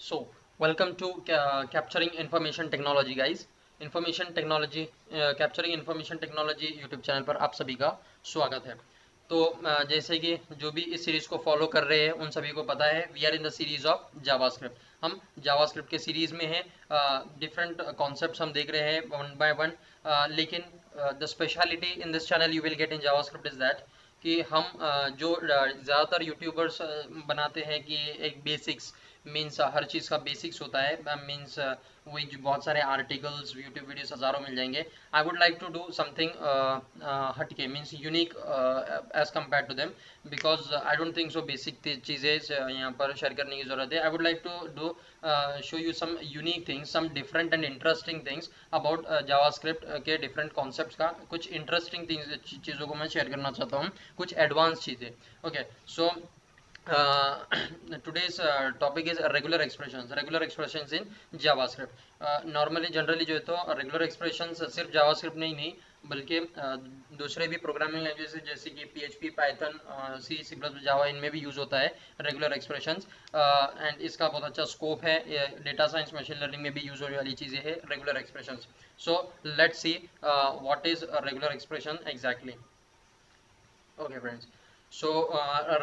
So, welcome to Capturing Information Technology, guys. Information technology capturing information technology YouTube channel पर आप सभी का स्वागत है। तो जैसे कि जो भी इस सीरीज को फॉलो कर रहे हैं उन सभी को पता है we are in the series of JavaScript. हम जावास्क्रिप्ट के सीरीज में हैं, डिफरेंट कॉन्सेप्ट्स हम देख रहे हैं वन बाय वन। लेकिन the speciality in this channel you will get in JavaScript is that कि हम जो ज़्यादातर यूट्यूबर्स बनाते हैं कि एक बेसिक्स मीन्स हर चीज़ का बेसिक्स होता है, मीन्स वही जो बहुत सारे आर्टिकल्स यूट्यूब वीडियोस हज़ारों मिल जाएंगे। I would like to do something हटके means unique as compare to them, because I don't think so basic चीज़ें यहाँ पर शेयर करने की ज़रूरत है। I would like to do show you some unique things, some different and interesting things about JavaScript के different concepts का कुछ इंटरेस्टिंग चीज़ों को मैं शेयर करना चाहता हूँ, कुछ एडवांस चीज़ें। Okay, so today's topic is regular expressions in javascript. Normally generally जो है तो रेगुलर एक्सप्रेशंस सिर्फ जावास्क्रिप्ट नहीं बल्कि दूसरे भी प्रोग्रामिंग लैंग्वेज जैसे कि PHP, पाइथन, सी सी प्लस जावा, इनमें भी यूज़ होता है रेगुलर एक्सप्रेशंस। एंड इसका बहुत अच्छा स्कोप है, डेटा साइंस मशीन लर्निंग में भी यूज़ होने वाली चीज़ें हैं regular expressions. So let's see what is regular expression exactly. Okay friends, so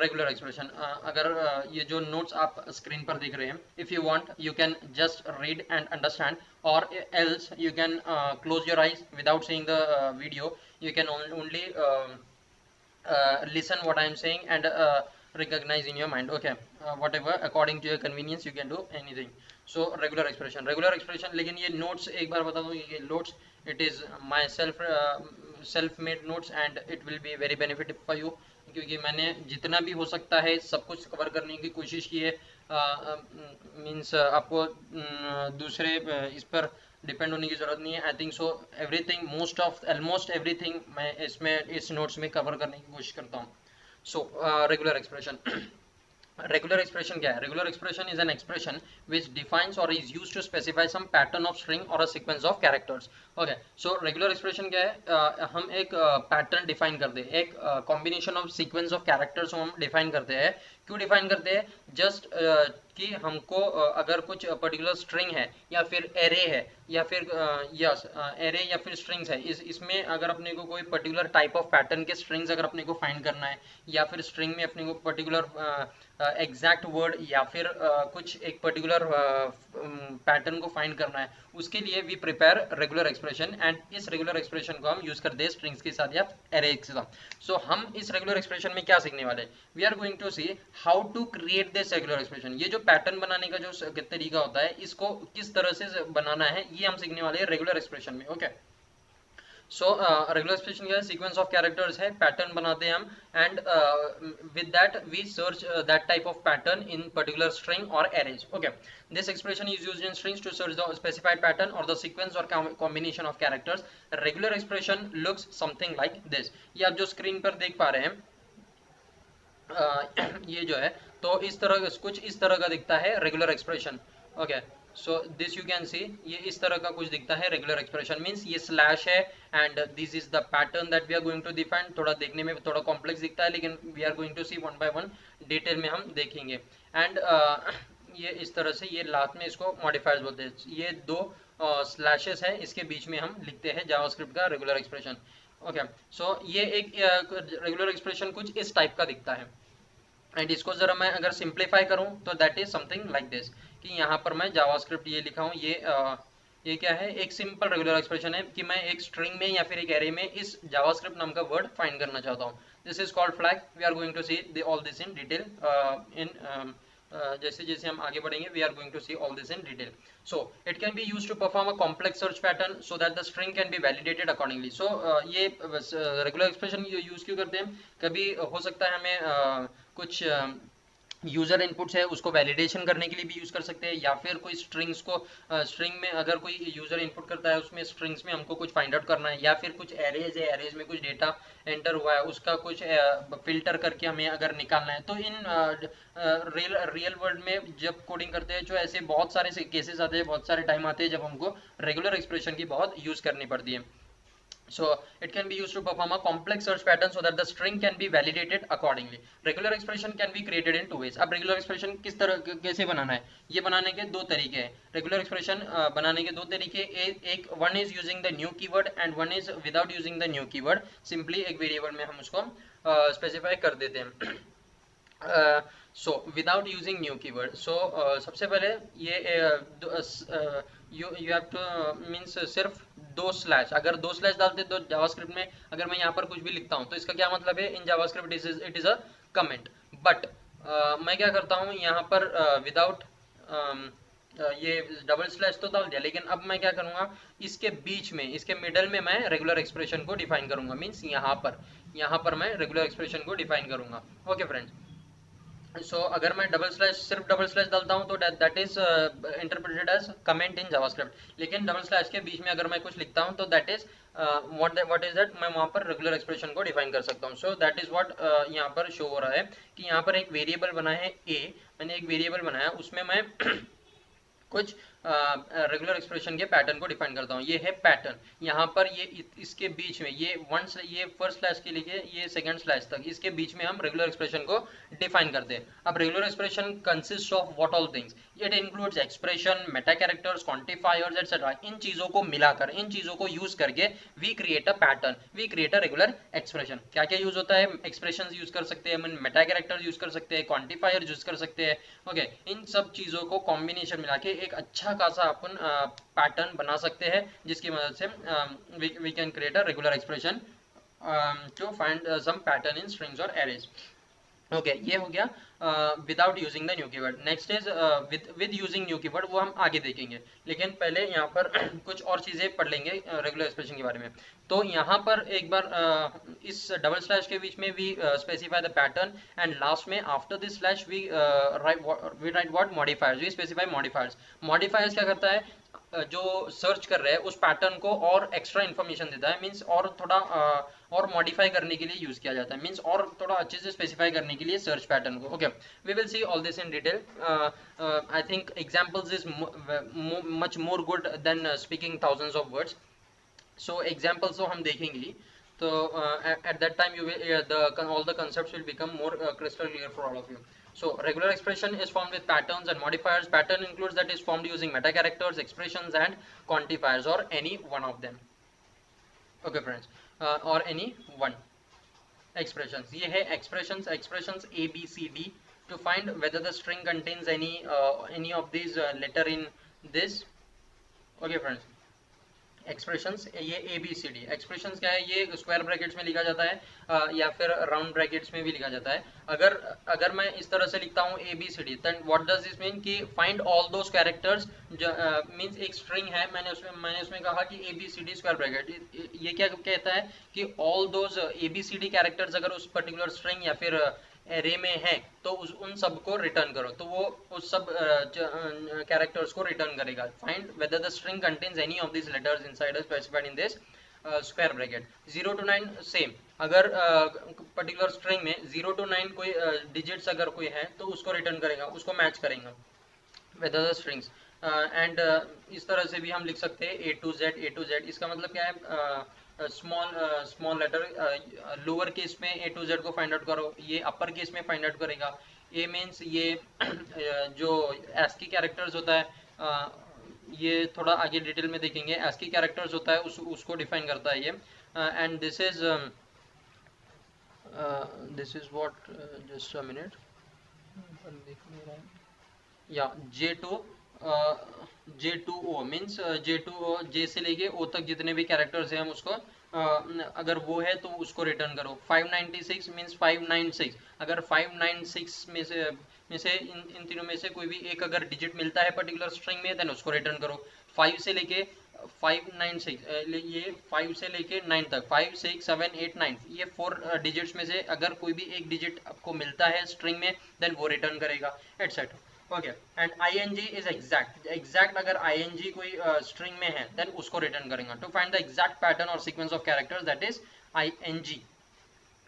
regular expression, अगर ये जो नोट्स आप स्क्रीन पर देख रहे हैं, if you want you can just read and understand, और else you can close your eyes without seeing the video. You can only listen what I am saying and recognize in your mind. Okay, whatever according to your convenience you can do anything. So regular expression, लेकिन ये notes एक बार बता दूँ, ये notes it is my self made notes and it will be very benefit for you, क्योंकि मैंने जितना भी हो सकता है सब कुछ कवर करने की कोशिश की है। मीन्स आपको दूसरे इस पर डिपेंड होने की ज़रूरत नहीं है। I think so everything, most of almost everything मैं इसमें इस नोट्स में कवर करने की कोशिश करता हूँ। So regular expression, regular expression क्या है? Regular expression is an expression which defines और is use to specify some pattern of string और a sequence of characters. Okay, so regular expression क्या है? हम एक पैटर्न डिफाइन करते हैं, एक combination of sequence of characters हम डिफाइन करते हैं। क्यों डिफाइन करते हैं? जस्ट कि हमको अगर कुछ पर्टिकुलर स्ट्रिंग है या फिर एरे है या फिर यस एरे या फिर स्ट्रिंग्स है, इसमें अगर अपने को कोई पर्टिकुलर टाइप ऑफ पैटर्न के स्ट्रिंग्स अगर अपने को फाइंड करना है, या फिर स्ट्रिंग में अपने को पर्टिकुलर एग्जैक्ट वर्ड या फिर कुछ एक पर्टिकुलर पैटर्न को फाइंड करना है, उसके लिए we prepare regular expression. And इस रेगुलर एक्सप्रेशन को हम यूज करते हैं स्ट्रिंग्स के साथ या एरे के साथ। सो हम इस रेगुलर एक्सप्रेशन में क्या सीखने वाले हैं? We are going to see how to create this regular expression. ये जो पैटर्न बनाने का जो तरीका होता है, इसको किस तरह से बनाना है, ये हम सीखने वाले हैं रेगुलर एक्सप्रेशन में। ओके, सो रेगुलर एक्सप्रेशन क्या है? सीक्वेंस ऑफ कैरेक्टर्स है, पैटर्न बनाते हैं हम, and with that we search that type of pattern in particular string और arrays. Okay, this expression is used in strings to search the specified pattern और the sequence और combination of characters. Regular expression looks something like this. ये आप जो screen पर देख पा रहे हैं, ये जो है तो इस तरह कुछ इस तरह का दिखता है regular expression. Okay, so this you can see, ये इस तरह का कुछ दिखता है रेगुलर एक्सप्रेशन। मींस ये स्लैश है and this is the pattern that we are going to define. थोड़ा देखने में थोड़ा कॉम्प्लेक्स दिखता है, लेकिन we are going to see one by one, detail में हम देखेंगे। एंड ये इस तरह से, ये लास्ट में इसको मॉडिफायर्स बोलते हैं। ये दो स्लैशेस है, इसके बीच में हम लिखते हैं जावास्क्रिप्ट का रेगुलर एक्सप्रेशन। ओके, सो ये एक रेगुलर एक्सप्रेशन कुछ इस टाइप का दिखता है। एंड इसको जरा मैं अगर सिंप्लीफाई करूं तो that is something like this, कि यहाँ पर मैं जावास्क्रिप्ट ये लिखा हूँ, ये क्या है? एक सिंपल रेगुलर एक्सप्रेशन है कि मैं एक स्ट्रिंग में या फिर एक एरे में इस जावास्क्रिप्ट नाम का वर्ड फाइंड करना चाहता हूँ। This is called flag. We are going to see all this in detail in जैसे जैसे हम आगे बढ़ेंगे, we are going to see all this in detail. So it can be used to perform a complex search pattern so that the string can be validated accordingly. So ये regular expression use क्यों करते हैं? कभी हो सकता है हमें कुछ यूज़र इनपुट्स है उसको वैलिडेशन करने के लिए भी यूज़ कर सकते हैं, या फिर कोई स्ट्रिंग्स को स्ट्रिंग में अगर कोई यूज़र इनपुट करता है, उसमें स्ट्रिंग्स में हमको कुछ फाइंड आउट करना है, या फिर कुछ एरेज है, एरेज में कुछ डेटा एंटर हुआ है, उसका कुछ फिल्टर करके हमें अगर निकालना है। तो इन रियल वर्ल्ड में जब कोडिंग करते हैं, जो ऐसे बहुत सारे केसेस आते हैं, बहुत सारे टाइम आते हैं जब हमको रेगुलर एक्सप्रेशन की बहुत यूज़ करनी पड़ती है। So it can be used to perform a complex search pattern so that the string can be validated accordingly. Regular expression can be created in two ways. अब regular expression किस तरह कैसे बनाना है, ये बनाने के दो तरीके हैं. Regular expression बनाने के दो तरीके, एक one is using the new keyword and one is without using the new keyword. Simply एक variable में हम उसको specify कर देते हैं. So without using new keyword, so सबसे पहले ये you have to means सिर्फ दो स्लैश, अगर दो स्लैश डालते तो जावास्क्रिप्ट में अगर मैं यहाँ पर कुछ भी लिखता हूँ तो इसका क्या मतलब है, in JavaScript it is a comment. But मैं क्या करता हूँ यहाँ पर विदाउट ये डबल स्लैश तो डाल दिया, लेकिन अब मैं क्या करूँगा, इसके बीच में इसके मिडल में मैं रेगुलर एक्सप्रेशन को डिफाइन करूँगा. मीन्स यहाँ पर मैं रेगुलर एक्सप्रेशन को डिफाइन करूँगा. ओके फ्रेंड्स, सो अगर मैं सिर्फ डबल स्लैश डालता हूँ तो that is interpreted as comment in JavaScript. लेकिन डबल स्लैश के बीच में अगर मैं कुछ लिखता हूँ तो that is what is that, मैं वहाँ पर रेगुलर एक्सप्रेशन को डिफाइन कर सकता हूँ. सो दैट इज व्हाट यहाँ पर शो हो रहा है कि यहाँ पर एक वेरिएबल बना है ए, मैंने एक वेरिएबल बनाया, उसमें मैं कुछ रेगुलर एक्सप्रेशन के पैटर्न को डिफाइन करता हूँ. ये है पैटर्न. यहाँ पर ये इसके बीच में ये फर्स्ट स्लैश के लिए ये सेकंड स्लैश तक इसके बीच में हम रेगुलर एक्सप्रेशन को डिफाइन करते हैं. अब regular expression consist of what all things, it includes expression, meta characters, quantifiers etcetera. इन चीजों को मिलाकर, इन चीजों को यूज करके we create a pattern, we create a regular expression. क्या क्या यूज होता है, एक्सप्रेशन यूज कर सकते हैं, मेटा कैरेक्टर्स यूज कर सकते हैं, क्वांटिफायर यूज कर सकते हैं. ओके, इन सब चीजों को कॉम्बिनेशन मिला के एक अच्छा खासा अपन पैटर्न बना सकते हैं, जिसकी मदद से we can create a regular expression to find some pattern in strings और एरेज. ओके, ये हो गया without using the new keyword. Next is with using new keyword, वो हम आगे देखेंगे. लेकिन पहले यहाँ पर कुछ और चीज़ें पढ़ लेंगे रेगुलर एक्सप्रेशन के बारे में. तो यहाँ पर एक बार इस डबल स्लैश के बीच में we specify the pattern and last में after this slash we write what modifiers, we specify modifiers. Modifiers क्या करता है, जो सर्च कर रहे हैं उस पैटर्न को और एक्स्ट्रा इन्फॉर्मेशन देता है. मीन्स और थोड़ा और मॉडिफाई करने के लिए यूज किया जाता है. मीन्स और थोड़ा अच्छे से स्पेसिफाई करने के लिए सर्च पैटर्न को. Okay, we will see all this in detail. I think examples is much more good than speaking thousands of words. So examples तो हम देखेंगे ही, तो at that time you will all the concepts will become more crystal clear for all of you. So regular expression is formed with patterns and modifiers. Pattern includes that is formed using meta characters, expressions and quantifiers, or any one of them. Okay friends, or any one. Expressions, ये है expressions A B C D to find whether the string contains any of these letter in this. Okay friends, expressions, ये A B C D. Expressions क्या है, ये square brackets में लिखा जाता है या फिर राउंड ब्रैकेट्स में भी लिखा जाता है. अगर मैं इस तरह से लिखता हूँ A B C D, then what does this mean कि find all those characters. Means एक स्ट्रिंग है, मैंने उसमें कहा कि A B C D square bracket. ये क्या कहता है कि all those A B C D characters अगर उस पर्टिकुलर स्ट्रिंग या फिर एरे में है तो उन सब को रिटर्न करो. तो वो उस सब कैरेक्टर्स को रिटर्न करेगा. Find whether the string contains any of this letters inside specified in this square bracket. 0 to 9 same. अगर पर्टिकुलर स्ट्रिंग में 0 to 9 कोई डिजिट्स अगर कोई है तो उसको रिटर्न करेगा, उसको मैच करेगा वेदर द स्ट्रिंग्स. एंड इस तरह से भी हम लिख सकते हैं ए टू जेड. इसका मतलब क्या है, स्मॉल लेटर लोअर केस में ए टू जेड को फाइंड आउट करो, ये अपर केस में फाइंड आउट करेगा. ए मीन्स ये जो एस्की कैरेक्टर्स होता है, ये थोड़ा आगे डिटेल में देखेंगे. एस्की कैरेक्टर्स होता है उसको डिफाइन करता है ये. And this is what, just a minute, या J2O मीन्स J2O, J से लेके O तक जितने भी कैरेक्टर्स हैं हम उसको अगर वो है तो उसको रिटर्न करो. 596 मीन्स 596. अगर 596 में से इन तीनों में से कोई भी एक अगर डिजिट मिलता है पर्टिकुलर स्ट्रिंग में, देन उसको रिटर्न करो. 5 से लेके 596, ये 5 से लेके 9 तक, 5 6 7 8 9, ये 4 डिजिट्स में से अगर कोई भी एक डिजिट आपको मिलता है स्ट्रिंग में, देन वो रिटर्न करेगा, etcetera. Okay, and ing is exact. अगर ing कोई स्ट्रिंग में है देन उसको रिटर्न करेगा. To find the exact pattern और sequence of characters, that is ing.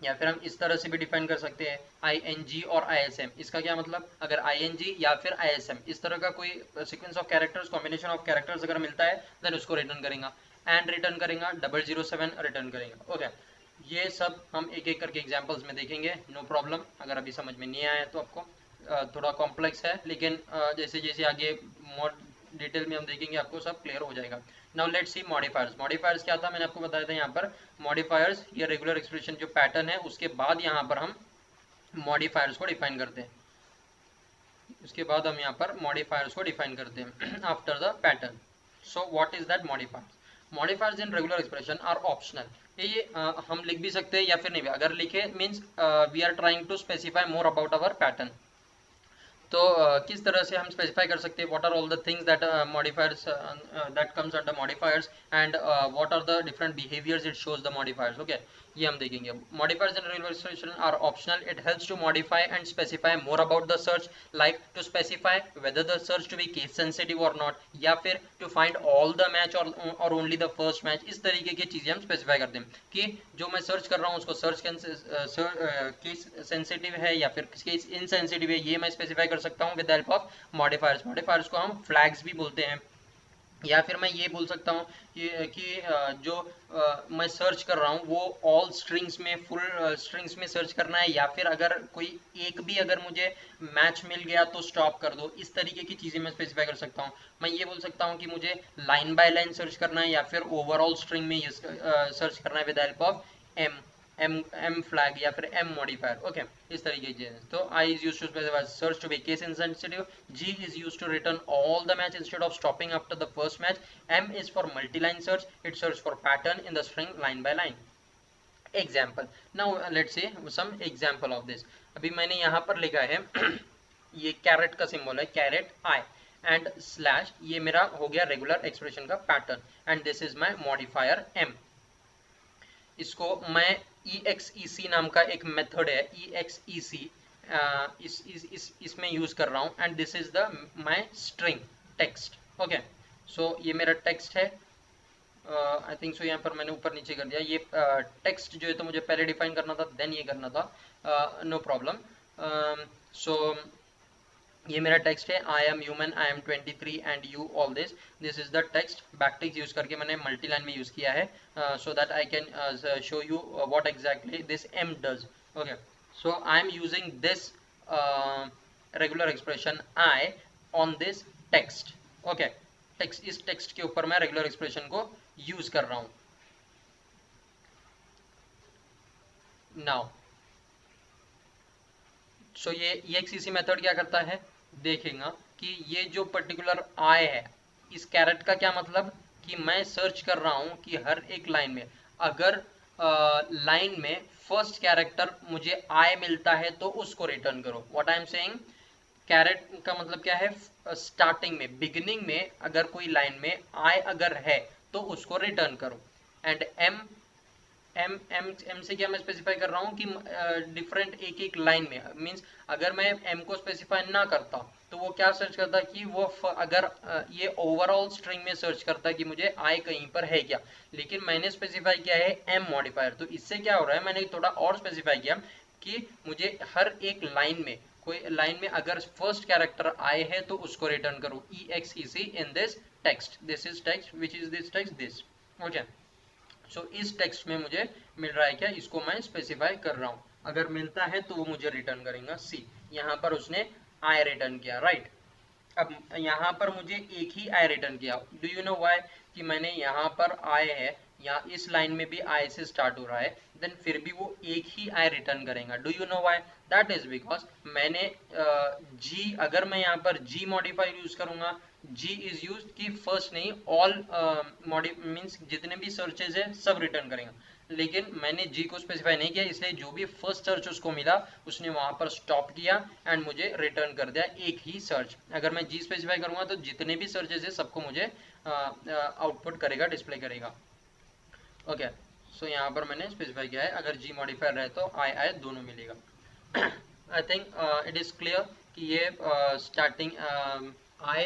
या फिर हम इस तरह से भी डिफाइन कर सकते हैं ing और ism. इसका क्या मतलब, अगर ing या फिर ism इस तरह का कोई sequence of characters, combination of characters अगर मिलता है देन उसको रिटर्न करेगा. एंड रिटर्न करेगा, 007 रिटर्न करेगा। ओके, ये सब हम एक एक करके एग्जांपल्स में देखेंगे, नो प्रॉब्लम। अगर अभी समझ में नहीं आया तो आपको थोड़ा कॉम्प्लेक्स है, लेकिन जैसे जैसे आगे मोर डिटेल में हम देखेंगे आपको सब क्लियर हो जाएगा। Now let's C modifiers. Modifiers क्या था, मैंने आपको बताया था यहाँ पर मॉडिफायर्स, ये रेगुलर एक्सप्रेशन जो पैटर्न है उसके बाद यहाँ पर हम मॉडिफायर्स को डिफाइन करते हैं। उसके बाद हम यहाँ पर मॉडिफायर्स को डिफाइन करते हैं after the pattern. So what is that modifiers? Modifiers in regular expression are optional. ये हम लिख भी सकते हैं या फिर नहीं भी, अगर लिखे means we are trying to specify more about our pattern. तो किस तरह से हम स्पेसिफाई कर सकते हैं, what are all the things that modifiers that comes under modifiers and what are the different behaviours it shows the modifiers. Okay, ये हम देखेंगे। Modifiers in regular expression are optional, it helps to modify and specify more about the search, like to specify whether the search to be case sensitive और not, या फिर to find all the match और only the first match. इस तरीके की चीजें हम specify करते हैं कि जो मैं सर्च कर रहा हूँ उसको सर्च केस सेंसिटिव है या फिर केस इनसेंसिटिव है, ये मैं स्पेसिफाई कर सकता हूँ with help of modifiers. Modifiers को हम फ्लैग्स भी बोलते हैं, या फिर मैं ये बोल सकता हूँ कि जो मैं सर्च कर रहा हूँ वो ऑल स्ट्रिंग्स में, फुल स्ट्रिंग्स में सर्च करना है, या फिर अगर कोई एक भी अगर मुझे मैच मिल गया तो स्टॉप कर दो। इस तरीके की चीज़ें मैं स्पेसिफाई कर सकता हूँ। मैं ये बोल सकता हूँ कि मुझे लाइन बाय लाइन सर्च करना है या फिर ओवरऑल स्ट्रिंग में सर्च करना है with help of M M flag या फिर एम मॉडिफायर। ओके, इस तरीके की चीजें। तो I is used to specify search to be case insensitive, G is used to return all the match instead of stopping after the first match, M is for multi-line search, it searches for pattern in the string line by line. Example. Now let's see some example of this. अभी मैंने यहाँ पर लिखा है ये carat का symbol है, carat I and slash, ये मेरा हो गया रेगुलर एक्सप्रेशन का pattern, and this is my modifier M। इसको मैं exec नाम का एक मेथड है, exec इसमें यूज कर रहा हूँ, and this is the my string text. Okay, so ये मेरा टेक्स्ट है। आई थिंक सो यहाँ पर मैंने ऊपर नीचे कर दिया। ये टेक्स्ट जो है तो मुझे पहले डिफाइन करना था, देन ये करना था, नो प्रॉब्लम। सो ये मेरा टेक्स्ट है, I am human, I am 23 and you all this, this is the text. Backticks use करके मैंने मल्टी लाइन में यूज किया है, so that I can show you what exactly this M does. Okay, so I am using this regular expression I on this text. Okay, text, इस text के ऊपर मैं regular expression को use कर रहा हूं। नाउ सो ये exec method क्या करता है, देखेगा कि ये जो पर्टिकुलर आई है, इस कैरेट का क्या मतलब, कि मैं सर्च कर रहा हूं कि हर एक लाइन में अगर लाइन में फर्स्ट कैरेक्टर मुझे आई मिलता है तो उसको रिटर्न करो। What I am saying, caret का मतलब क्या है, स्टार्टिंग में, बिगिनिंग में अगर कोई लाइन में आई अगर है तो उसको रिटर्न करो। And M M M M से क्या मैं स्पेसिफाई कर रहा हूँ कि डिफरेंट एक एक लाइन में, मींस अगर मैं एम को स्पेसिफाई ना करता तो वो क्या सर्च करता कि वो अगर ये ओवरऑल स्ट्रिंग में सर्च करता कि मुझे आई कहीं पर है क्या, लेकिन मैंने स्पेसिफाई किया है एम मॉडिफायर। तो इससे क्या हो रहा है, मैंने थोड़ा और स्पेसिफाई किया कि मुझे हर एक लाइन में, कोई लाइन में अगर फर्स्ट कैरेक्टर आई है तो उसको रिटर्न करो, exec in this text, this is text, which is this text, this. Okay, so इस टेक्स्ट में मुझे मिल रहा है क्या, इसको मैं स्पेसिफाई कर रहा हूँ, अगर मिलता है तो वो मुझे रिटर्न करेगा सी। यहाँ पर उसने आई रिटर्न किया, राइट। अब यहाँ पर मुझे एक ही आई रिटर्न किया, डू यू नो व्हाई, कि मैंने यहाँ पर आई है, या इस लाइन में भी आई से स्टार्ट हो रहा है, देन फिर भी वो एक ही आई रिटर्न करेगा। Do you know why, that is because मैंने जी, अगर मैं यहाँ पर जी मॉडिफायर यूज करूंगा, जी इज यूज कि फर्स्ट नहीं, ऑल मीन्स जितने भी सर्चेज है सब रिटर्न करेगा, लेकिन मैंने जी को स्पेसिफाई नहीं किया, इसलिए जो भी फर्स्ट सर्च उसको मिला उसने वहां पर स्टॉप किया एंड मुझे रिटर्न कर दिया एक ही सर्च। अगर मैं जी स्पेसिफाई करूंगा तो जितने भी सर्चेज है सबको मुझे आउटपुट करेगा, डिस्प्ले करेगा। ओके, सो यहाँ पर मैंने स्पेसिफाई किया है अगर जी मॉडिफायर रहे तो आई आई दोनों मिलेगा। I think it is clear कि ये स्टार्टिंग आई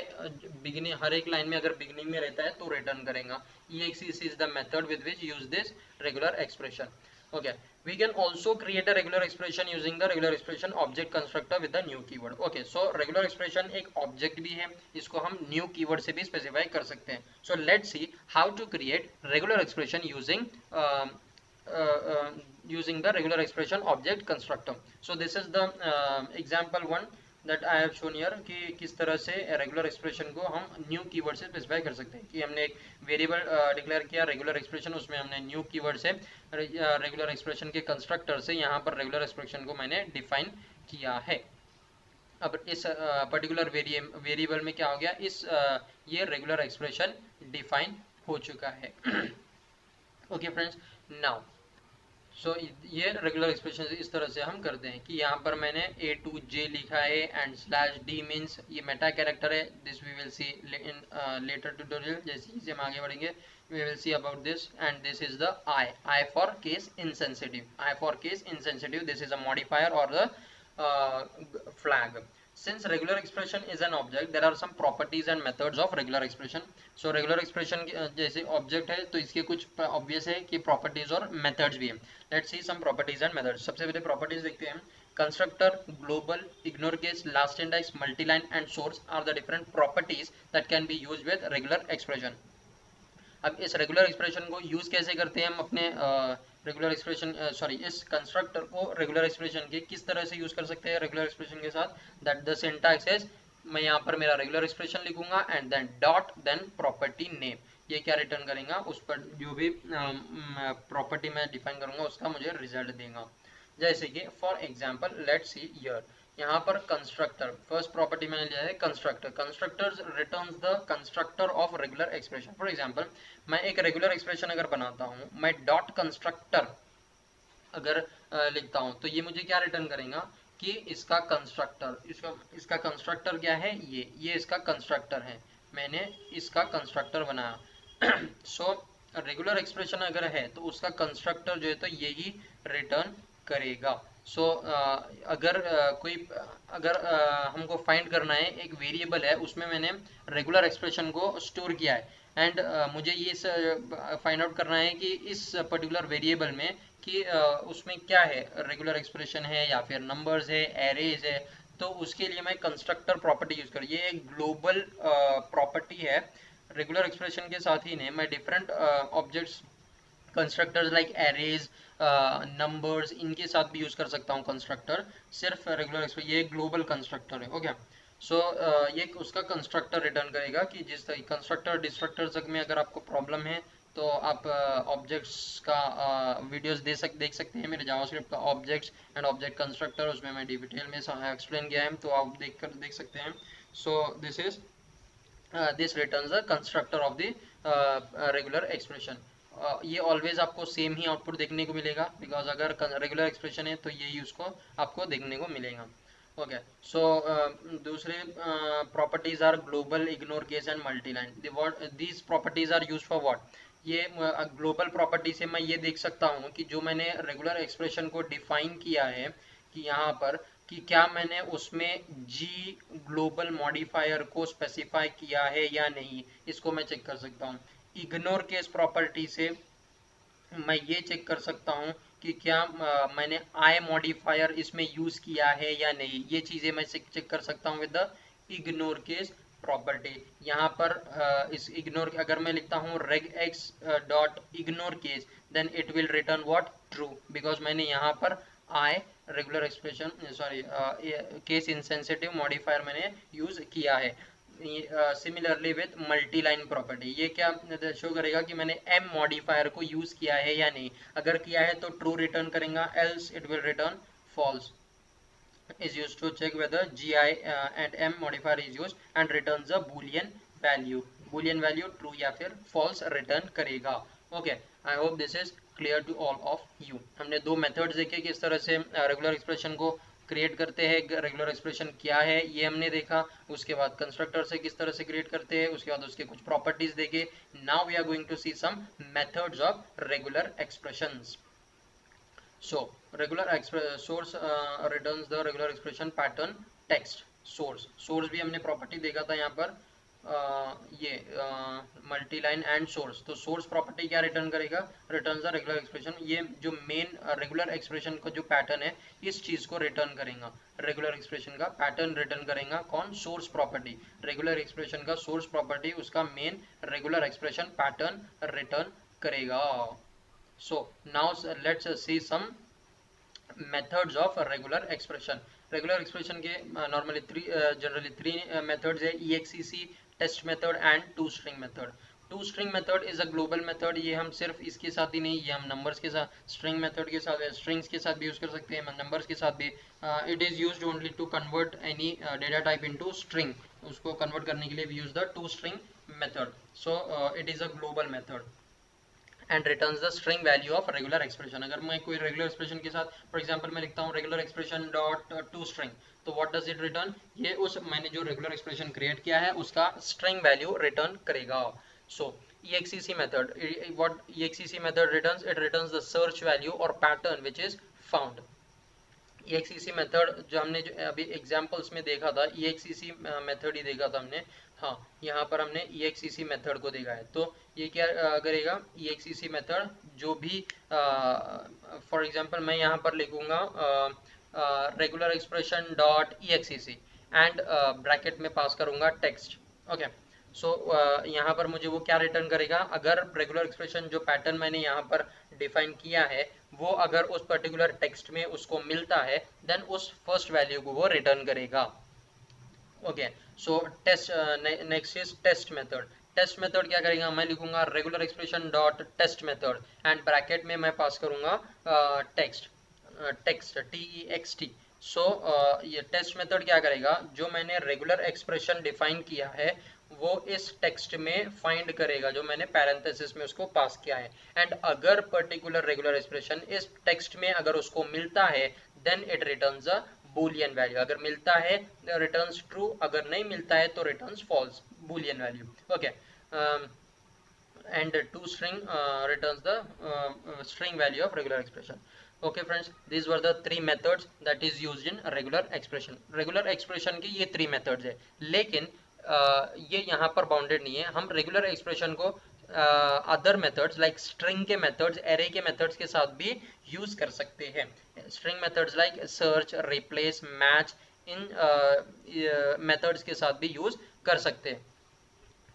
बिगिनिंग, हर एक लाइन में अगर बिगिनिंग में रहता है तो रिटर्न करेगा। exec is the method with which use this regular expression. Okay, We can also create a regular expression using the regular expression object constructor with the new keyword. Okay, so regular expression एक object भी है, इसको हम new keyword से भी specify कर सकते हैं. So let's see how to create regular expression using the regular expression object constructor. So this is the example one that I have shown here कि किस तरह से रेगुलर एक्सप्रेशन को हम न्यू कीवर्ड से स्पेसिफाई कर सकते हैं कि हमने एक वेरिएबल डिक्लेयर किया रेगुलर एक्सप्रेशन, उसमें हमने न्यू कीवर्ड से रेगुलर एक्सप्रेशन के कंस्ट्रक्टर से यहाँ पर रेगुलर एक्सप्रेशन को मैंने डिफाइन किया है. अब इस पर्टिकुलर वेरिएबल में क्या हो गया, ये रेगुलर एक्सप्रेशन डिफाइन हो चुका है. ओके फ्रेंड्स, नाउ सो ये रेगुलर एक्सप्रेशन इस तरह से हम करते हैं कि यहाँ पर मैंने A to J लिखा है एंड /D मीन्स ये मेटा कैरेक्टर है. This we will see in later tutorial. जैसे जैसे हम आगे बढ़ेंगे we will see about this. And this is the I for case insensitive. I for case insensitive, this is a modifier or the flag. Since regular expression is an object, there are some properties and methods of regular expression. So regular expression जैसे object है तो इसके कुछ obvious है कि properties और methods भी है. Let's see some properties and methods. सबसे पहले properties देखते हैं. Constructor, global, ignore case, last index, multiline and source are the different properties that can be used with regular expression. अब इस रेगुलर एक्सप्रेशन को यूज कैसे करते हैं हम अपने रेगुलर एक्सप्रेशन इस कंस्ट्रक्टर को रेगुलर एक्सप्रेशन के किस तरह से यूज कर सकते हैं रेगुलर एक्सप्रेशन के साथ. दैट द सिंटैक्स इज, मैं यहाँ पर मेरा रेगुलर एक्सप्रेशन लिखूंगा and then dot then property name. ये क्या रिटर्न करेगा, उस पर जो भी प्रॉपर्टी मैं डिफाइन करूंगा उसका मुझे रिजल्ट देगा. जैसे कि for example let's see here, यहाँ पर कंस्ट्रक्टर फर्स्ट प्रॉपर्टी मैंने लिया है constructor. Constructor returns the constructor of regular expression. For example मैं एक रेगुलर एक्सप्रेशन अगर बनाता हूँ, मैं डॉट कंस्ट्रक्टर अगर लिखता हूँ तो ये मुझे क्या रिटर्न करेगा कि इसका कंस्ट्रक्टर, इसका कंस्ट्रक्टर क्या है, ये इसका कंस्ट्रक्टर है, मैंने इसका कंस्ट्रक्टर बनाया. सो रेगुलर एक्सप्रेशन अगर है तो उसका कंस्ट्रक्टर जो है तो यही रिटर्न करेगा. सो अगर हमको फाइंड करना है, एक वेरिएबल है उसमें मैंने रेगुलर एक्सप्रेशन को स्टोर किया है एंड मुझे ये फाइंड आउट करना है कि इस पर्टिकुलर वेरिएबल में कि उसमें क्या है, रेगुलर एक्सप्रेशन है या फिर नंबर्स है, एरेज है. तो उसके लिए मैं कंस्ट्रक्टर प्रॉपर्टी यूज कर, ये एक ग्लोबल प्रॉपर्टी है. रेगुलर एक्सप्रेशन के साथ ही ने मैं different objects constructors like arrays, numbers, इनके साथ भी यूज कर सकता हूँ कंस्ट्रक्टर. सिर्फ रेगुलर एक्सप्रेशन, ये ग्लोबल कंस्ट्रक्टर है. ओके, सो ये उसका कंस्ट्रक्टर रिटर्न करेगा कि जिस कंस्ट्रक्टर डिस्ट्रक्टर तक में अगर आपको प्रॉब्लम है तो आप ऑब्जेक्ट्स का वीडियोस देख सकते हैं मेरे जावास्क्रिप्ट का ऑब्जेक्ट्स एंड ऑब्जेक्ट कंस्ट्रक्टर, उसमें मैं डिटेल में एक्सप्लेन किया है तो आप देख सकते हैं. So this returns the constructor of the regular expression. ये ऑलवेज आपको सेम ही आउटपुट देखने को मिलेगा बिकॉज अगर रेगुलर एक्सप्रेशन है तो यही उसको आपको देखने को मिलेगा. ओके, सो दूसरे properties are global, ignore case and multiline. These properties are use for what. ये ग्लोबल प्रॉपर्टी से मैं ये देख सकता हूँ कि जो मैंने रेगुलर एक्सप्रेशन को डिफाइन किया है कि यहाँ पर कि क्या मैंने उसमें जी ग्लोबल मॉडिफायर को स्पेसिफाई किया है या नहीं, इसको मैं चेक कर सकता हूँ. इग्नोर केस प्रॉपर्टी से मैं ये चेक कर सकता हूँ कि क्या मैंने आई मॉडिफायर इसमें यूज किया है या नहीं. ये चीजें मैं चेक कर सकता हूँ with the ignore case property. यहाँ पर इस इग्नोर, अगर मैं लिखता हूँ regex dot ignore case then it will return what, true, because मैंने यहाँ पर I regular expression case insensitive modifier मैंने यूज किया है. Similarly with multi line property, ये क्या शो करेगा कि मैंने एम मॉडिफायर को यूज किया है या नहीं. अगर किया है तो ट्रू रिटर्न करेगा, else it will return false. is used to check whether gi and m modifier is used and returns a boolean value. boolean value true या फिर false return करेगा. okay, I hope this is clear to all of you. हमने दो methods देखे किस तरह से regular expression को क्रिएट करते हैं, रेगुलर एक्सप्रेशन क्या है ये हमने देखा, उसके बाद कंस्ट्रक्टर से किस तरह से क्रिएट करते हैं, उसके बाद उसके कुछ प्रॉपर्टीज देखे. Now we are going to see some methods of regular expressions. So regular source returns the regular expression pattern text. source भी हमने प्रॉपर्टी देखा था यहाँ पर. ये मल्टी लाइन एंड सोर्स, तो सोर्स प्रॉपर्टी क्या रिटर्न करेगा, रिटर्न द रेगुलर एक्सप्रेशन। ये जो मेन रेगुलर एक्सप्रेशन का जो पैटर्न है इस चीज को रिटर्न करेगा, रेगुलर एक्सप्रेशन का पैटर्न रिटर्न करेगा कौन, सोर्स प्रॉपर्टी। रेगुलर एक्सप्रेशन का सोर्स प्रॉपर्टी उसका main regular expression pattern return करेगा। So now let's see some methods of a regular expression। regular expression के normally generally three methods है, exec, test method and to string method। To string method is a global method, ये हम सिर्फ इसके साथ ही नहीं, ये हम नंबर्स के साथ, स्ट्रिंग मेथड के साथ, स्ट्रिंग्स के साथ भी यूज कर सकते हैं, नंबर्स के साथ भी। It is used only to convert any data type into string, उसको कन्वर्ट करने के लिए we use the to string method. So it is a global method and returns the string value of regular expression. अगर मैं कोई regular expression के साथ for example मैं लिखता हूँ regular expression dot to string, तो व्हाट डज इट रिटर्न, ये उस मैंने जो रेगुलर एक्सप्रेशन क्रिएट किया है उसका स्ट्रिंग वैल्यू रिटर्न करेगा। सो exec method, what exec method returns, it returns the search value or pattern which is found। exec method जो हमने जो अभी एग्जांपल्स में देखा था, exec मेथड ही देखा था हमने, हाँ यहाँ पर हमने exec मेथड को देखा है। तो ये क्या करेगा, exec मेथड जो भी फॉर एग्जांपल मैं यहाँ पर लिखूंगा regular expression dot exec and bracket में पास करूंगा टेक्स्ट। ओके, सो यहाँ पर मुझे वो क्या रिटर्न करेगा, अगर रेगुलर एक्सप्रेशन जो पैटर्न मैंने यहाँ पर डिफाइन किया है वो अगर उस पर्टिकुलर टेक्स्ट में उसको मिलता है देन उस फर्स्ट वैल्यू को वो रिटर्न करेगा। Okay, so test next is test method. Test method क्या करेगा, मैं लिखूंगा regular expression dot test method and bracket में मैं पास करूंगा टेक्स्ट, टेक्स्ट TEXT। सो ये टेस्ट मेथड क्या करेगा, जो मैंने रेगुलर एक्सप्रेशन डिफाइन किया है वो इस टेक्स्ट में फाइंड करेगा जो मैंने पैरेंथेसिस में उसको पास किया है, एंड अगर पर्टिकुलर रेगुलर एक्सप्रेशन इस टेक्स्ट में अगर उसको मिलता है then it returns a boolean value. अगर मिलता है रिटर्न्स ट्रू, अगर नहीं मिलता है तो returns false, boolean value. Okay, and to string returns the string value of regular expression। okay friends, these were the three methods that is used in regular expression। regular expression की ये three methods है, लेकिन ये यहाँ पर bounded नहीं है, हम रेगुलर एक्सप्रेशन को अदर मेथड्स लाइक स्ट्रिंग के मेथड्स, एरे के मेथड्स के साथ भी यूज कर सकते हैं। String methods like search, replace, match, इन मेथड्स के साथ भी यूज कर सकते हैं।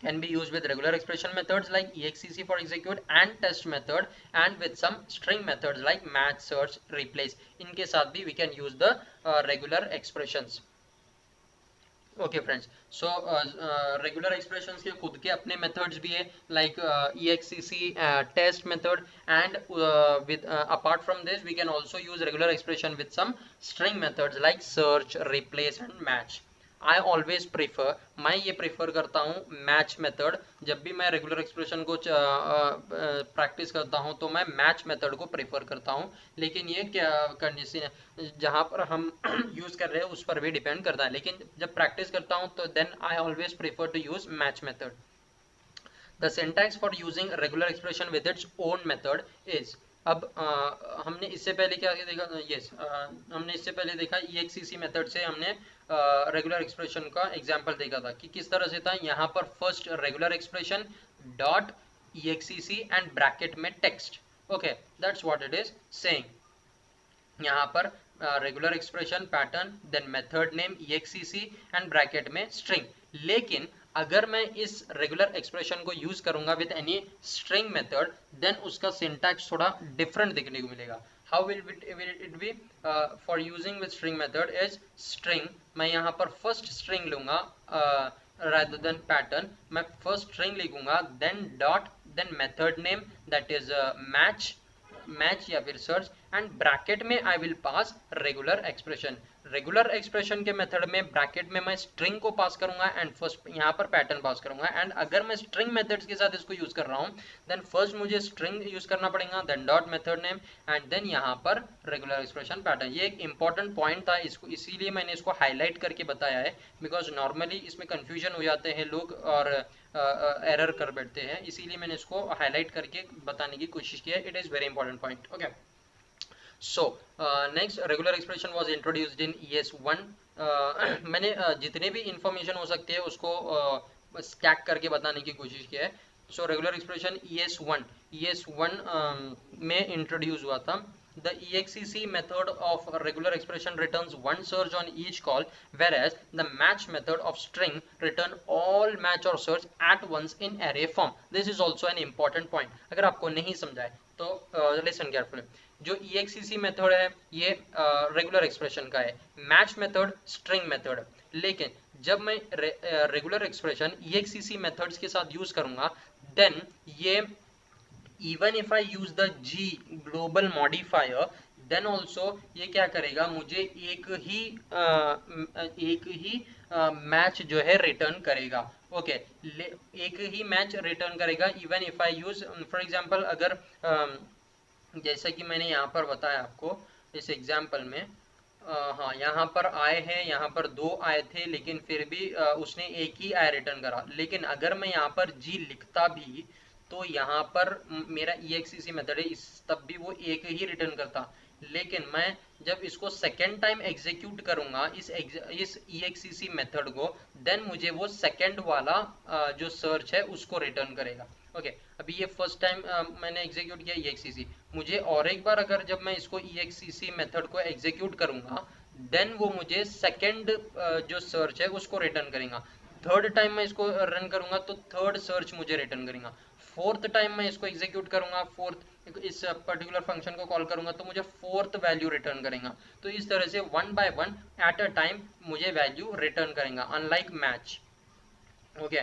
can be used with regular expression methods like exec for execute and test method, and with some string methods like match, search, replace, इनके साथ भी we can use the regular expressions। Okay friends, so regular expressions के खुद के अपने methods भी है like exec test method, and with apart from this we can also use regular expression with some string methods like search, replace and match। I always prefer, मैं ये prefer करता हूँ मैच मेथड। जब भी मैं regular expression को practice करता हूँ तो मैं मैच मेथड को प्रीफर करता हूँ, लेकिन ये क्या कंडीशन जहाँ पर हम यूज़ कर रहे हैं उस पर भी डिपेंड करता है, लेकिन जब प्रैक्टिस करता हूँ तो then I always prefer to use match method. The syntax for using regular expression with its own method is, अब हमने इससे पहले क्या देखा, यस हमने इससे पहले देखा exec मेथड से हमने रेगुलर एक्सप्रेशन का एग्जांपल देखा था कि किस तरह से था। यहाँ पर first regular expression dot exec and bracket में text. Okay, that's what it is saying. यहाँ पर regular expression pattern, then method name exec and bracket में स्ट्रिंग। लेकिन अगर मैं इस रेगुलर एक्सप्रेशन को यूज करूंगा with any string method then उसका सिंटैक्स थोड़ा डिफरेंट देखने को मिलेगा। How will it be, for using with string method is string, मैं यहाँ पर फर्स्ट स्ट्रिंग लूंगा rather than pattern, मैं फर्स्ट स्ट्रिंग लिखूंगा then dot then method name that is match या फिर सर्च, एंड ब्रैकेट में I will pass regular expression. Regular expression के मेथड में ब्रैकेट में मैं स्ट्रिंग को पास करूंगा एंड फर्स्ट यहाँ पर पैटर्न पास करूंगा, एंड अगर मैं स्ट्रिंग मेथड्स के साथ इसको यूज कर रहा हूँ देन फर्स्ट मुझे स्ट्रिंग यूज करना पड़ेगा, then dot method name and then यहाँ पर रेगुलर एक्सप्रेशन पैटर्न। ये एक इंपॉर्टेंट पॉइंट था, इसको इसीलिए मैंने इसको हाईलाइट करके बताया है, बिकॉज नॉर्मली इसमें कंफ्यूजन हो जाते हैं लोग और एरर कर बैठते हैं, इसीलिए मैंने इसको हाईलाइट करके बताने की कोशिश की है। It is very important point. Okay, so next regular expression was introduced in ES1। मैंने जितने भी इंफॉर्मेशन हो सकती है उसको स्टैक करके बताने की कोशिश किया है। सो रेगुलर एक्सप्रेशन ES1 में इंट्रोड्यूस हुआ था। The EXEC method of regular expression returns one search on each call, whereas the match method of string return all match or search at once in array form. This is also an important point. अगर आपको नहीं समझा है तो listen carefully. जो EXEC method है ये regular expression का है, मैच मेथड स्ट्रिंग मेथड। लेकिन जब मैं रेगुलर एक्सप्रेशन EXEC मेथड्स के साथ यूज करूंगा, देन ये even if I use the G global modifier, then also ये क्या करेगा, मुझे एक ही मैच जो है रिटर्न करेगा। ओके, एक ही मैच रिटर्न करेगा even if I use, for example अगर जैसा कि मैंने यहाँ पर बताया आपको इस एग्जांपल में, हाँ यहाँ पर आए हैं, यहाँ पर दो आए थे, लेकिन फिर भी उसने एक ही आय रिटर्न करा। लेकिन अगर मैं यहाँ पर जी लिखता भी तो यहाँ पर मेरा EXEC मेथड है, इस तब भी वो एक ही रिटर्न करता। लेकिन मैं जब इसको सेकेंड टाइम एग्जीक्यूट करूंगा इस EXEC मेथड को, देन मुझे वो सेकेंड वाला जो सर्च है उसको रिटर्न करेगा। ओके, अभी ये फर्स्ट टाइम मैंने एग्जीक्यूट किया EXEC, मुझे और एक बार अगर जब मैं इसको EXEC मेथड को एग्जीक्यूट करूंगा, देन वो मुझे सेकेंड जो सर्च है उसको रिटर्न करेगा। थर्ड टाइम मैं इसको रन करूंगा तो थर्ड सर्च मुझे रिटर्न करेगा। फोर्थ टाइम मैं इसको एग्जीक्यूट करूंगा, फोर्थ इस पर्टिकुलर फंक्शन को कॉल करूंगा तो मुझे फोर्थ वैल्यू रिटर्न करेगा। तो इस तरह से one by one at a time मुझे वैल्यू रिटर्न करेगा, unlike match. Okay,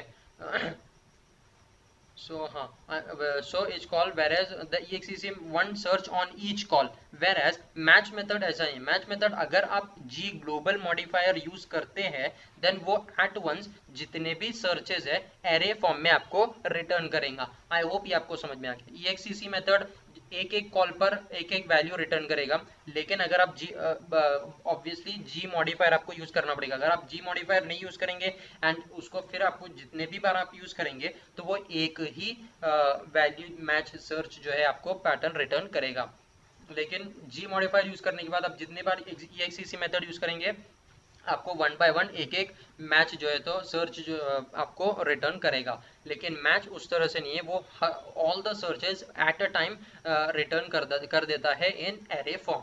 so it's called, whereas the EXEC one search on each call, whereas match method ऐसा नहीं। match method अगर आप G global modifier यूज करते हैं, then वो at once जितने भी searches है array form में आपको रिटर्न करेगा। I hope ये आपको समझ में आ गया। EXEC मेथड एक एक कॉल पर एक एक वैल्यू रिटर्न करेगा, लेकिन अगर आप ऑब्वियसली जी मॉडिफायर आपको यूज करना पड़ेगा। अगर आप जी मॉडिफायर नहीं यूज करेंगे एंड उसको फिर आपको जितने भी बार आप यूज करेंगे तो वो एक ही वैल्यू मैच सर्च जो है आपको पैटर्न रिटर्न करेगा। लेकिन जी मॉडिफायर यूज करने के बाद आप जितने बार EXEC मेथड यूज करेंगे आपको वन बाय वन एक एक मैच जो है तो सर्च जो आपको रिटर्न करेगा। लेकिन मैच उस तरह से नहीं है, वो all the searches at a time return कर देता है इन array form.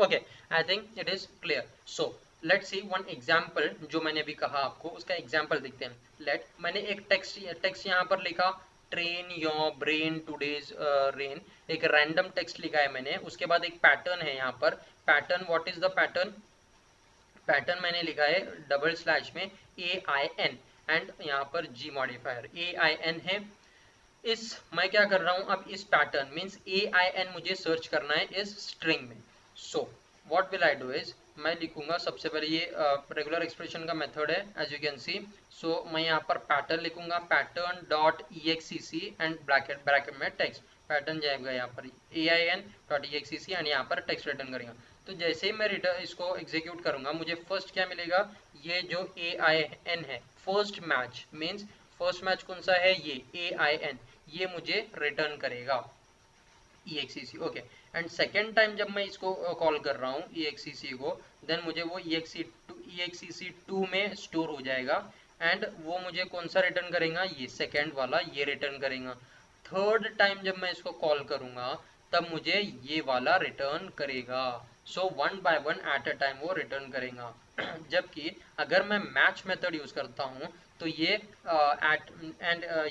Okay, I think it is clear. So let's see one example, जो मैंने अभी कहा आपको उसका एग्जांपल देखते हैं। मैंने एक टेक्स्ट यहाँ पर लिखा, train your brain today's rain, एक रैंडम टेक्स्ट लिखा है मैंने। उसके बाद एक पैटर्न है यहाँ पर, pattern, what is the pattern? Pattern मैंने लिखा है डबल स्लैश में AIN एंड यहाँ पर G मॉडिफायर AIN है। इस मैं क्या कर रहा हूँ, अब इस पैटर्न मीन्स AIN मुझे सर्च करना है इस स्ट्रिंग में। So what will I do is, मैं लिखूंगा सबसे पहले, ये रेगुलर एक्सप्रेशन का मेथड है एज यू कैन सी। सो मैं यहाँ पर पैटर्न लिखूंगा, pattern dot EXEC and bracket में टेक्स्ट, पैटर्न जाएगा यहाँ पर AIN डॉट EXEC एंड यहाँ पर टेक्स्ट रिटर्न करेगा। तो जैसे ही मैं रिटर्न इसको एग्जीक्यूट करूंगा, मुझे फर्स्ट क्या मिलेगा, ये जो AIN है, first match means first match कौन सा है, ये AIN, ये मुझे रिटर्न करेगा EXEC। Okay, and second time जब मैं इसको कॉल कर रहा हूँ EXEC को, देन मुझे वो EXEC2 में स्टोर हो जाएगा एंड वो मुझे कौन सा रिटर्न करेगा, ये सेकेंड वाला ये रिटर्न करेगा। थर्ड टाइम जब मैं इसको कॉल करूंगा तब मुझे ये वाला रिटर्न करेगा। So one by one at a time वो रिटर्न करेगा। जबकि अगर मैं मैच मेथड यूज करता हूँ तो ये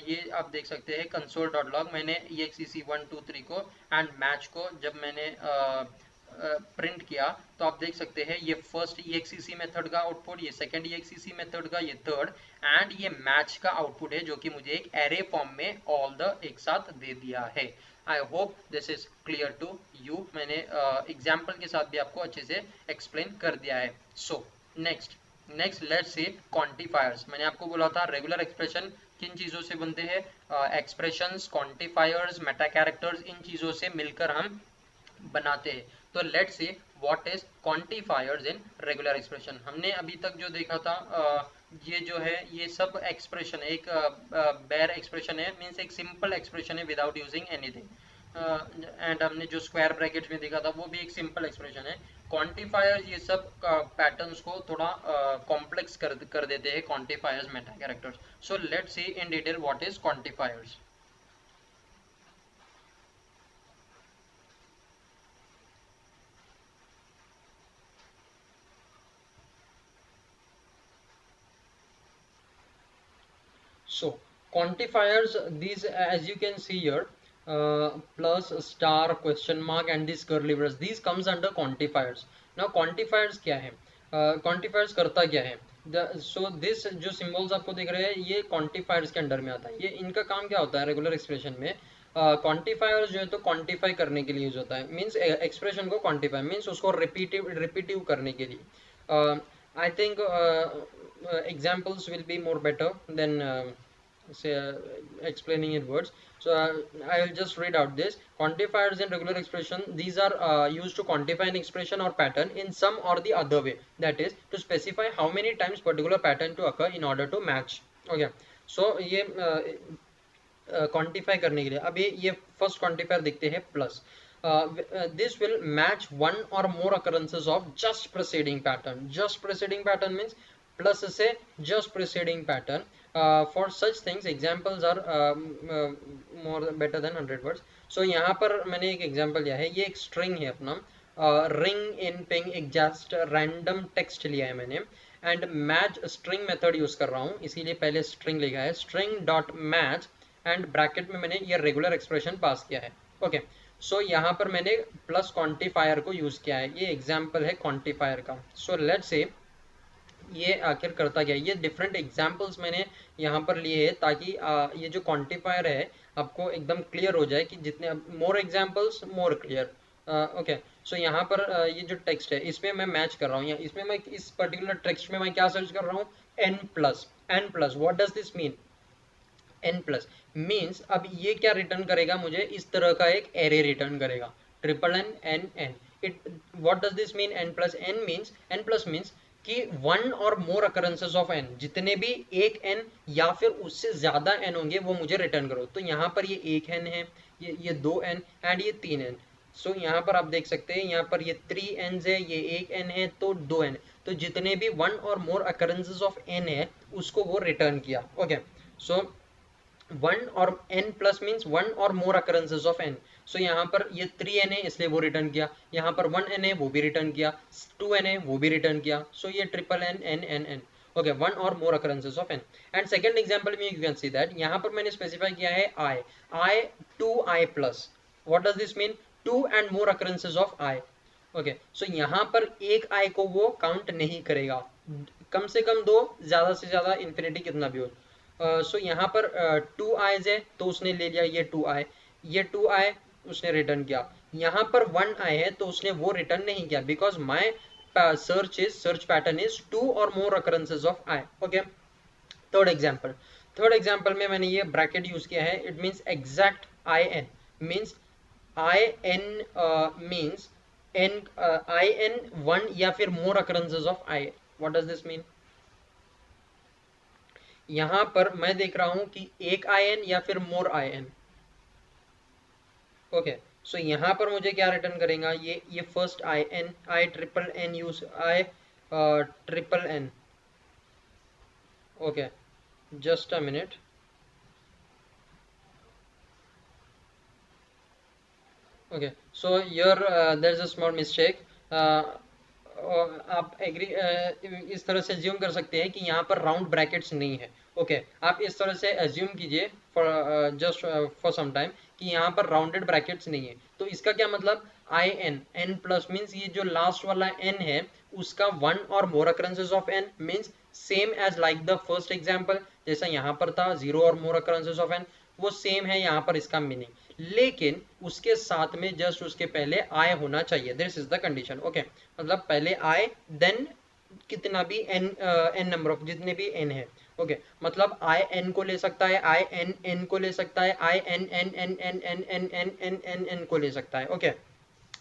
ये आप देख सकते हैं कंसोल डॉट लॉग, मैंने EXEC 1 2 3 को एंड मैच को जब मैंने प्रिंट किया तो आप देख सकते हैं ये फर्स्ट EXEC मेथड का आउटपुट, ये सेकंड EXEC मेथड का, ये थर्ड, एंड ये मैच का आउटपुट है जो कि मुझे एक एरे फॉर्म में ऑल द एक साथ दे दिया है। I hope this is clear to you. मैंने एग्जाम्पल के साथ भी आपको अच्छे से एक्सप्लेन कर दिया है। So next let's see quantifiers. मैंने आपको बोला था रेगुलर एक्सप्रेशन किन चीज़ों से बनते हैं, एक्सप्रेशंस, क्वांटिफायर्स, मेटा कैरेक्टर्स, इन चीज़ों से मिलकर हम बनाते हैं। तो let's see what is quantifiers in regular expression. हमने अभी तक जो देखा था ये जो है ये सब एक्सप्रेशन एक बेयर एक्सप्रेशन है, मीन्स एक सिंपल एक्सप्रेशन है विदाउट यूजिंग एनीथिंग। एंड हमने जो स्क्वायर ब्रैकेट्स में देखा था वो भी एक सिंपल एक्सप्रेशन है। क्वांटिफायर्स ये सब पैटर्न्स को थोड़ा कॉम्प्लेक्स कर देते हैं quantifiers Meta characters. So let's see in detail what is quantifiers. So quantifiers, these as you can see here, plus star, question mark and these curly braces, these comes under quantifiers. Now quantifiers क्या है? Quantifiers करता क्या है? So this जो symbols आपको दिख रहे हैं ये quantifiers के अंडर में आता है. ये इनका काम क्या होता है रेगुलर एक्सप्रेशन में? क्वांटिफायर जो है तो क्वांटिफाई करने के लिए यूज होता है. मीन्स एक्सप्रेशन को क्वांटिफाई मीन्स उसको रिपीटिव करने के लिए. I think examples will be more better than say explaining in words. So I will just read out this. Quantifiers in regular expression, these are used to quantify an expression or pattern in some or the other way, that is to specify how many times particular pattern to occur in order to match. Okay, so ये quantify करने के लिए अब ये first quantifier देखते हैं plus. This will match one or more occurrences of just preceding pattern. Just preceding pattern means plus से just preceding pattern. For such things examples are more better than 100 words. So यहाँ पर मैंने एक example लिया है. ये एक string है अपना रिंग इन पिंग. एक जस्ट रैंडम टेक्स्ट लिया है मैंने and match string method use कर रहा हूँ इसीलिए पहले स्ट्रिंग लिखा है string dot match and bracket में मैंने ये रेगुलर एक्सप्रेशन पास किया है. ओके, सो यहाँ पर मैंने प्लस क्वांटिफायर को यूज किया है. ये एग्जांपल है क्वांटिफायर का. सो लेट्स से ये आखिर करता क्या है. ये डिफरेंट एग्जांपल्स मैंने यहाँ पर लिए हैं ताकि ये जो क्वांटिफायर है आपको एकदम क्लियर हो जाए कि जितने more examples more clear. Okay, so यहाँ पर ये जो टेक्स्ट है इसमें मैं मैच कर रहा हूँ. इसमें मैं इस पर्टिकुलर टेक्स्ट में मैं क्या सर्च कर रहा हूँ n+. What does this mean? n+ means अब ये क्या रिटर्न करेगा मुझे इस तरह का एक एरे रिटर्न करेगा NNN. It what does this mean? n+n means कि वन और मोर अकरेंसेस ऑफ n, जितने भी एक n या फिर उससे ज्यादा n होंगे वो मुझे रिटर्न करो. तो यहाँ पर ये एक n है, ये 2n एंड ये 3n. सो यहाँ पर आप देख सकते हैं यहाँ पर ये 3 n's है, ये एक n है तो 2n. तो जितने भी वन और मोर अकरेंसेस ऑफ n है उसको वो रिटर्न किया. ओके, सो वन और n+ मीन्स वन और मोर अकरेंसेस ऑफ n. सो यहाँ पर ये 3n है इसलिए वो रिटर्न किया. यहाँ पर 1n है वो भी रिटर्न किया. 2n है वो भी रिटर्न किया. सो ये NNN. ओके, वन और more occurrences of n. And second example में यू कैन सी दैट यहाँ पर मैंने स्पेसिफाई किया है i 2i+. What does this mean? 2 and more occurrences of i. Okay, so यहाँ पर एक i को वो काउंट नहीं करेगा. कम से कम 2, ज्यादा से ज्यादा इन्फिनिटी कितना भी हो. सो यहाँ पर 2 i's है तो उसने ले लिया ये 2i. ये 2i उसने रिटर्न किया. यहाँ पर 1i है तो उसने वो रिटर्न नहीं किया because my search pattern is 2 और more occurrences of i. Okay, third example में मैंने ये ब्रैकेट यूज किया है. It means exact in means in means in 1 या फिर more occurrences of i. What does this mean? यहाँ पर मैं देख रहा हूं कि एक in या फिर मोर in. ओके, सो यहाँ पर मुझे क्या रिटर्न करेगा? ये first I use I okay, just a minute. Okay, so your there is a small mistake. आप एग्री इस तरह से एज्यूम कर सकते हैं कि यहाँ पर राउंड ब्रैकेट्स नहीं है. ओके, आप इस तरह से एज्यूम कीजिए for just for some time कि यहाँ पर राउंडेड ब्रैकेट्स नहीं है. तो इसका क्या मतलब? n+ मीन्स ये जो लास्ट वाला n है उसका वन और more occurrences of n means same as like the first example. जैसा यहाँ पर था 0 और मोर अकरेंसेस ऑफ n, वो सेम है यहाँ पर इसका मीनिंग. लेकिन उसके साथ में जस्ट उसके पहले i होना चाहिए. This is the condition. Okay, मतलब पहले i देन कितना भी n नंबर ऑफ जितने भी n है. ओके, मतलब i n को ले सकता है, i n को ले सकता है, i n n n n n n n n n n को ले सकता है. ओके,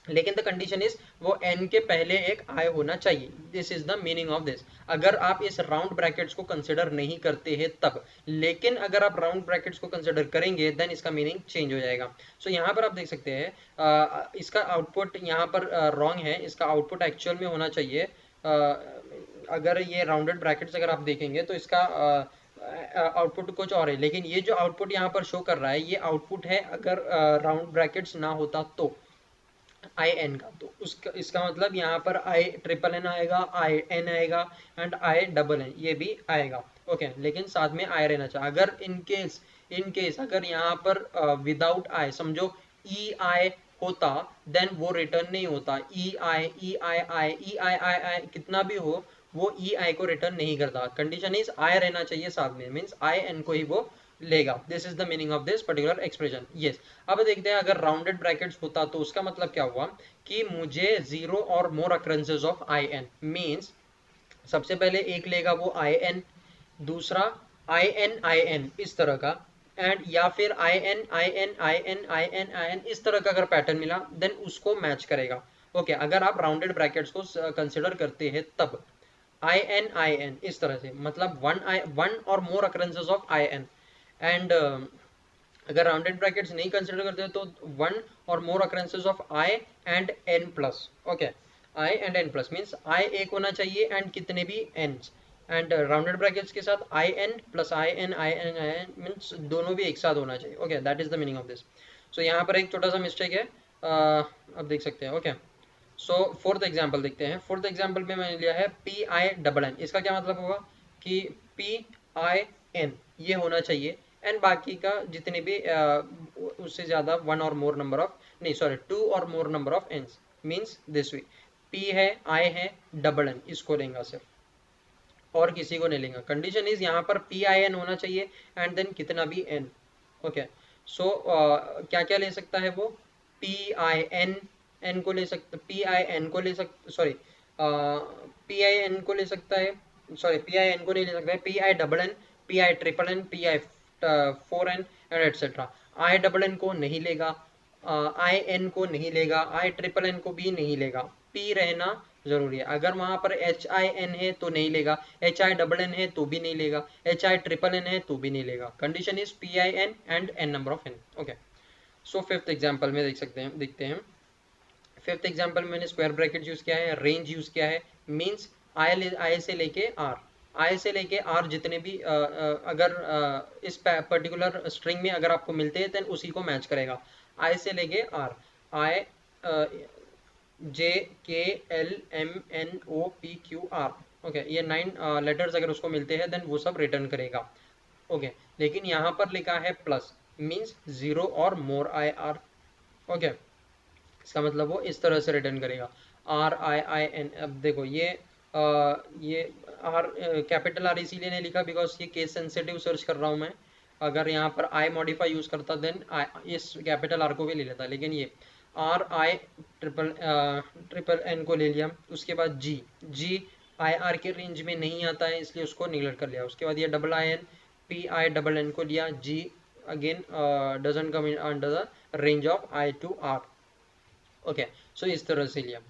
लेकिन द कंडीशन इज वो n के पहले एक i होना चाहिए। This is the meaning of this. अगर आप इस राउंड ब्रैकेट्स को कंसिडर नहीं करते हैं तब, लेकिन अगर आप राउंड ब्रैकेट्स को कंसिडर करेंगे देन इसका मीनिंग चेंज हो जाएगा। सो यहाँ पर आप देख सकते हैं इसका आउटपुट यहाँ पर रॉन्ग है, इसका आउटपुट एक्चुअल में होना चाहिए अगर ये राउंडेड ब्रैकेट्स अगर आप देखेंगे तो इसका आउटपुट कुछ और है, लेकिन ये जो आउटपुट यहाँ पर शो कर रहा है ये आउटपुट है अगर राउंड ब्रैकेट्स ना होता तो आई एन का। तो उसका इसका मतलब यहाँ पर आई ट्रिपल एन आएगा, आई एन आएगा एंड आई डबल एन ये भी आएगा। ओके, लेकिन साथ में आई रहना चाहिए। अगर इन केस अगर यहाँ पर विदाउट आई समझो ई आई होता देन वो रिटर्न नहीं होता। ई आई ई आई आई ई आई आई आई कितना भी हो वो ई आई को रिटर्न नहीं करता। कंडीशन इज आई रहना चाहिए साथ में, मीन्स आई एन को ही वो लेगा। This is the meaning of this particular expression. Yes, अब देखते हैं अगर राउंडेड ब्रैकेट्स होता तो उसका मतलब क्या हुआ कि मुझे जीरो और more occurrences of I N, means सबसे पहले एक लेगा वो आई एन, दूसरा आई एन इस तरह का, एंड या फिर I N I N I N I N I N इस तरह का अगर पैटर्न मिला देन उसको मैच करेगा। ओके, अगर आप राउंडेड ब्रैकेट्स को कंसिडर करते हैं तब आई एन इस तरह से, मतलब वन और more occurrences of I N, and अगर राउंडेड ब्रैकेट्स नहीं कंसिडर करते तो वन और more occurrences of I and N plus. Okay, I and N plus means I एक होना चाहिए एंड कितने भी एन, एंड राउंडेड ब्रैकेट्स के साथ I N plus I N means दोनों भी एक साथ होना चाहिए। Okay, that is the meaning of this. So यहाँ पर एक छोटा सा मिस्टेक है, अब देख सकते हैं। ओके, सो फोर्थ एग्जाम्पल देखते हैं। फोर्थ एग्जाम्पल में मैंने लिया है पी आई डबल एन। इसका क्या मतलब होगा कि पी आई एन ये होना चाहिए एंड बाकी का जितने भी उससे ज़्यादा वन और मोर नंबर ऑफ, नहीं सॉरी, टू और more number of Ns, means this way P है आई है डबल एन इसको लेंगे सिर्फ और किसी को नहीं लेंगे। कंडीशन इज यहाँ पर पी आई एन होना चाहिए एंड देन कितना भी एन। ओके, सो क्या क्या ले सकता है वो, पी आई एन को ले सकता, पी आई एन को ले सकता, सॉरी पी आई एन को ले सकता है, सॉरी पी आई एन को नहीं ले सकता है, P I double N, P I triple N, P I four N and etcetera. I double N को नहीं लेगा, आई एन को नहीं लेगा, आई ट्रिपल एन को भी नहीं लेगा, पी रहना जरूरी है। अगर वहां पर एच आई एन है तो नहीं लेगा, एच आई डबल एन है तो भी नहीं लेगा, एच आई ट्रिपल एन है तो भी नहीं लेगा। Condition is P I N and N number of N. Okay, so fifth example में देखते हैं। फिफ्थ एग्जाम्पल में मैंने स्क्वायर ब्रैकेट यूज किया है, रेंज यूज किया है, मीन्स आई से लेके आर, आई से लेके आर जितने भी अगर इस पर्टिकुलर स्ट्रिंग में अगर आपको मिलते हैं देन उसी को मैच करेगा। आई से लेके are, I J K L M N O P Q R. Okay, ये 9 लेटर्स अगर उसको मिलते हैं देन वो सब रिटर्न करेगा। ओके, लेकिन यहाँ पर लिखा है प्लस, मीन्स जीरो और मोर आई आर। ओके, इसका मतलब वो इस तरह से रिटर्न करेगा आर आई आई एन। अब देखो ये आर कैपिटल आर इसीलिए नहीं लिखा बिकॉज ये केस सेंसिटिव सर्च कर रहा हूँ मैं। अगर यहाँ पर आई मॉडिफाई यूज करता देन इस कैपिटल आर को भी ले लेता, लेकिन ये आर आई ट्रिपल एन को ले लिया। उसके बाद जी आई आर के रेंज में नहीं आता है इसलिए उसको निगलेक्ट कर लिया। उसके बाद ये double I N P I double N को लिया, G again doesn't come under the range of I to R. Okay, so इस तरह से लिया।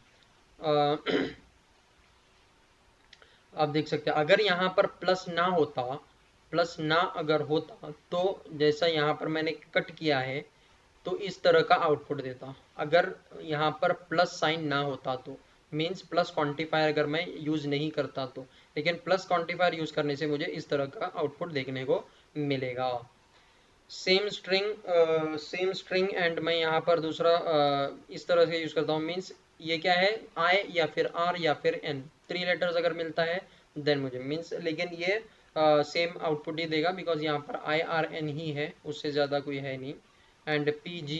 आप देख सकते हैं अगर यहाँ पर प्लस ना अगर होता तो जैसा यहाँ पर मैंने कट किया है तो इस तरह का आउटपुट देता। अगर यहाँ पर प्लस साइन ना होता तो मीन्स प्लस क्वांटिफायर अगर मैं यूज नहीं करता तो, लेकिन प्लस क्वांटिफायर यूज करने से मुझे इस तरह का आउटपुट देखने को मिलेगा। सेम स्ट्रिंग एंड मैं यहाँ पर दूसरा इस तरह से यूज करता हूँ, मीन्स ये क्या है आई या फिर आर या फिर एन, 3 लेटर्स अगर मिलता है देन मुझे मीन्स, लेकिन ये सेम आउटपुट ही देगा बिकॉज यहाँ पर आई आर एन ही है, उससे ज़्यादा कोई है नहीं। एंड पी जी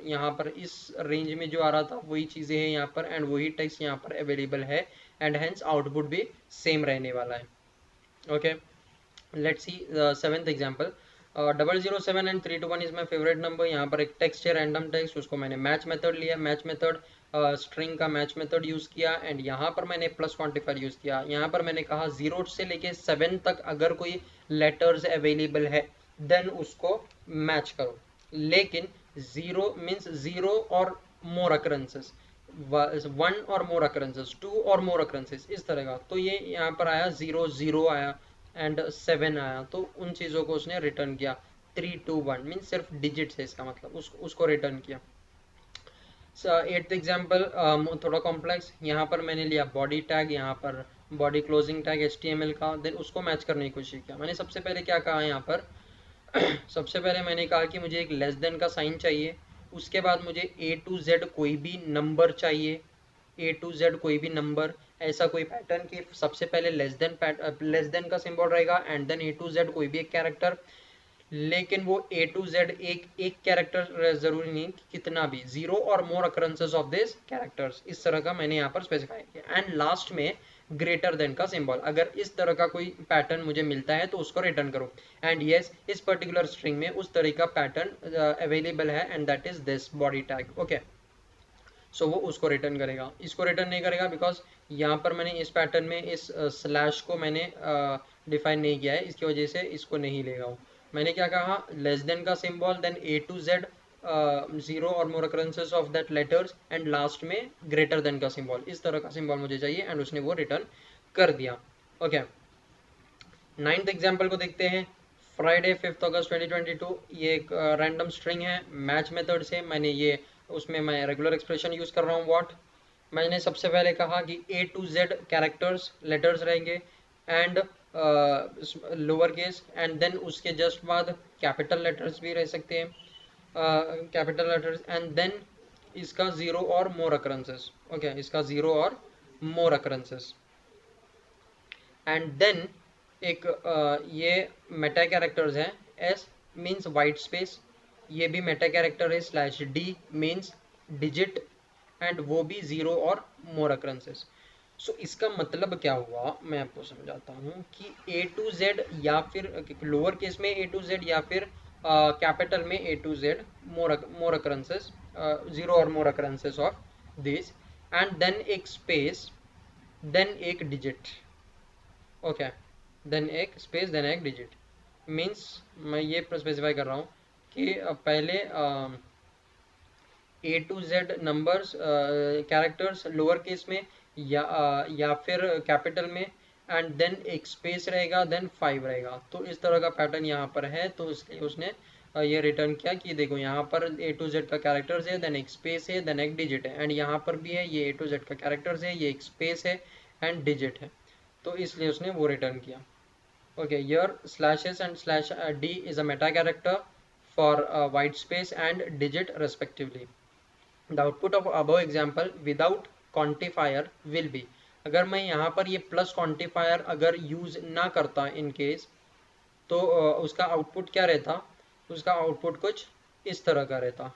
यहाँ पर इस रेंज में जो आ रहा था वही चीज़ें हैं यहाँ पर एंड वही टेक्स्ट यहाँ पर अवेलेबल है एंड हेंस आउटपुट भी सेम रहने वाला है। Okay, let's C seventh example. 007 and 321 is my favourite number. यहाँ पर एक टेक्स्ट है रैंडम टेक्स्ट, उसको मैंने मैच मेथड लिया, मैच मेथड स्ट्रिंग का मैच मेथड यूज किया एंड यहाँ पर मैंने प्लस क्वांटिफायर यूज किया। यहाँ पर मैंने कहा 0 से लेके 7 तक अगर कोई लेटर्स अवेलेबल है देन उसको मैच करो, लेकिन 0 मीन्स 0 और मोर अकरेंसेस, वन और मोर अकरेंसेस, टू और मोर अकरेंसेस, इस तरह का। तो ये यहाँ पर आया 0 0 आया एंड 7 आया, तो उन चीज़ों को उसने रिटर्न किया। 3 2 1 मीन सिर्फ डिजिट है इसका मतलब, उसको रिटर्न किया। एट्थ एग्जाम्पल थोड़ा कॉम्प्लेक्स, यहाँ पर मैंने लिया बॉडी टैग, यहाँ पर बॉडी क्लोजिंग टैग HTML का, देन उसको मैच करने की कोशिश किया। मैंने सबसे पहले क्या कहा यहाँ पर सबसे पहले मैंने कहा कि मुझे एक लेस देन का साइन चाहिए, उसके बाद मुझे A to Z कोई भी नंबर चाहिए, A to Z कोई भी नंबर, ऐसा कोई पैटर्न कि सबसे पहले लेस देन का सिंबल रहेगा and then A to Z कोई भी एक कैरेक्टर। लेकिन वो A to Z एक एक कैरेक्टर जरूरी नहीं कि कितना भी, 0 और more occurrences of this characters, इस तरह का मैंने यहाँ पर स्पेसिफाई किया। एंड लास्ट में ग्रेटर देन का सिंबल, अगर इस तरह का कोई पैटर्न मुझे मिलता है तो उसको रिटर्न करो। एंड यस, इस पर्टिकुलर स्ट्रिंग में उस तरह का पैटर्न अवेलेबल है and that is this body tag. Okay, so वो उसको रिटर्न करेगा, इसको रिटर्न नहीं करेगा बिकॉज यहाँ पर मैंने इस पैटर्न में इस स्लैश को मैंने डिफाइन नहीं किया है, इसकी वजह से इसको नहीं लेगा वो। मैंने क्या कहा, लेस देन का symbol, then A to Z 0 और more occurrences of that letters and last में ग्रेटर देन का सिंबल, इस तरह का सिंबल मुझे चाहिए एंड उसने वो रिटर्न कर दिया। ओके, नाइन्थ एग्जाम्पल को देखते हैं। फ्राइडे 5 अगस्त 2022, ये एक रैंडम स्ट्रिंग है, मैच मेथड से मैंने ये, उसमें मैं रेगुलर एक्सप्रेशन यूज़ कर रहा हूँ व्हाट। मैंने सबसे पहले कहा कि A to Z characters letters रहेंगे and lower case, and then उसके जस्ट बाद कैपिटल लेटर्स भी रह सकते हैं, कैपिटल लेटर्स, एंड देन इसका 0 और मोर अकरेंसेस। ओके, इसका 0 और मोर अकरेंसेस, एंड देन एक ये मेटा कैरेक्टर्स हैं, एस मीन्स वाइट स्पेस, ये भी मेटा कैरेक्टर है, slash D means digit, and वो भी 0 और मोर अकरेंसेस। सो इसका मतलब क्या हुआ, मैं आपको समझाता हूँ कि A to Z या फिर लोअर केस में A to Z या फिर कैपिटल में A to Z more occurrences, 0 और more occurrences of this, and then एक स्पेस, देन एक डिजिट। ओके, देन एक स्पेस, देन एक डिजिट, मीन्स मैं ये स्पेसिफाई कर रहा हूँ कि पहले A to Z numbers characters lower case में या फिर कैपिटल में, एंड देन एक स्पेस रहेगा, देन 5 रहेगा। तो इस तरह का पैटर्न यहाँ पर है, तो इसलिए उसने ये रिटर्न किया कि देखो यहाँ पर A to Z का कैरेक्टर्स है, देन एक स्पेस है, देन एक डिजिट है, एंड यहाँ पर भी है, ये A to Z का कैरेक्टर्स है, ये एक स्पेस है एंड डिजिट है, तो इसलिए उसने वो रिटर्न किया। Okay, your slashes and slash D is a meta character for white space and digit respectively. The output of above example without quantifier will be, अगर मैं यहाँ पर ये प्लस क्वांटिफायर अगर यूज ना करता इन केस, तो उसका आउटपुट क्या रहता, उसका आउटपुट कुछ इस तरह का रहता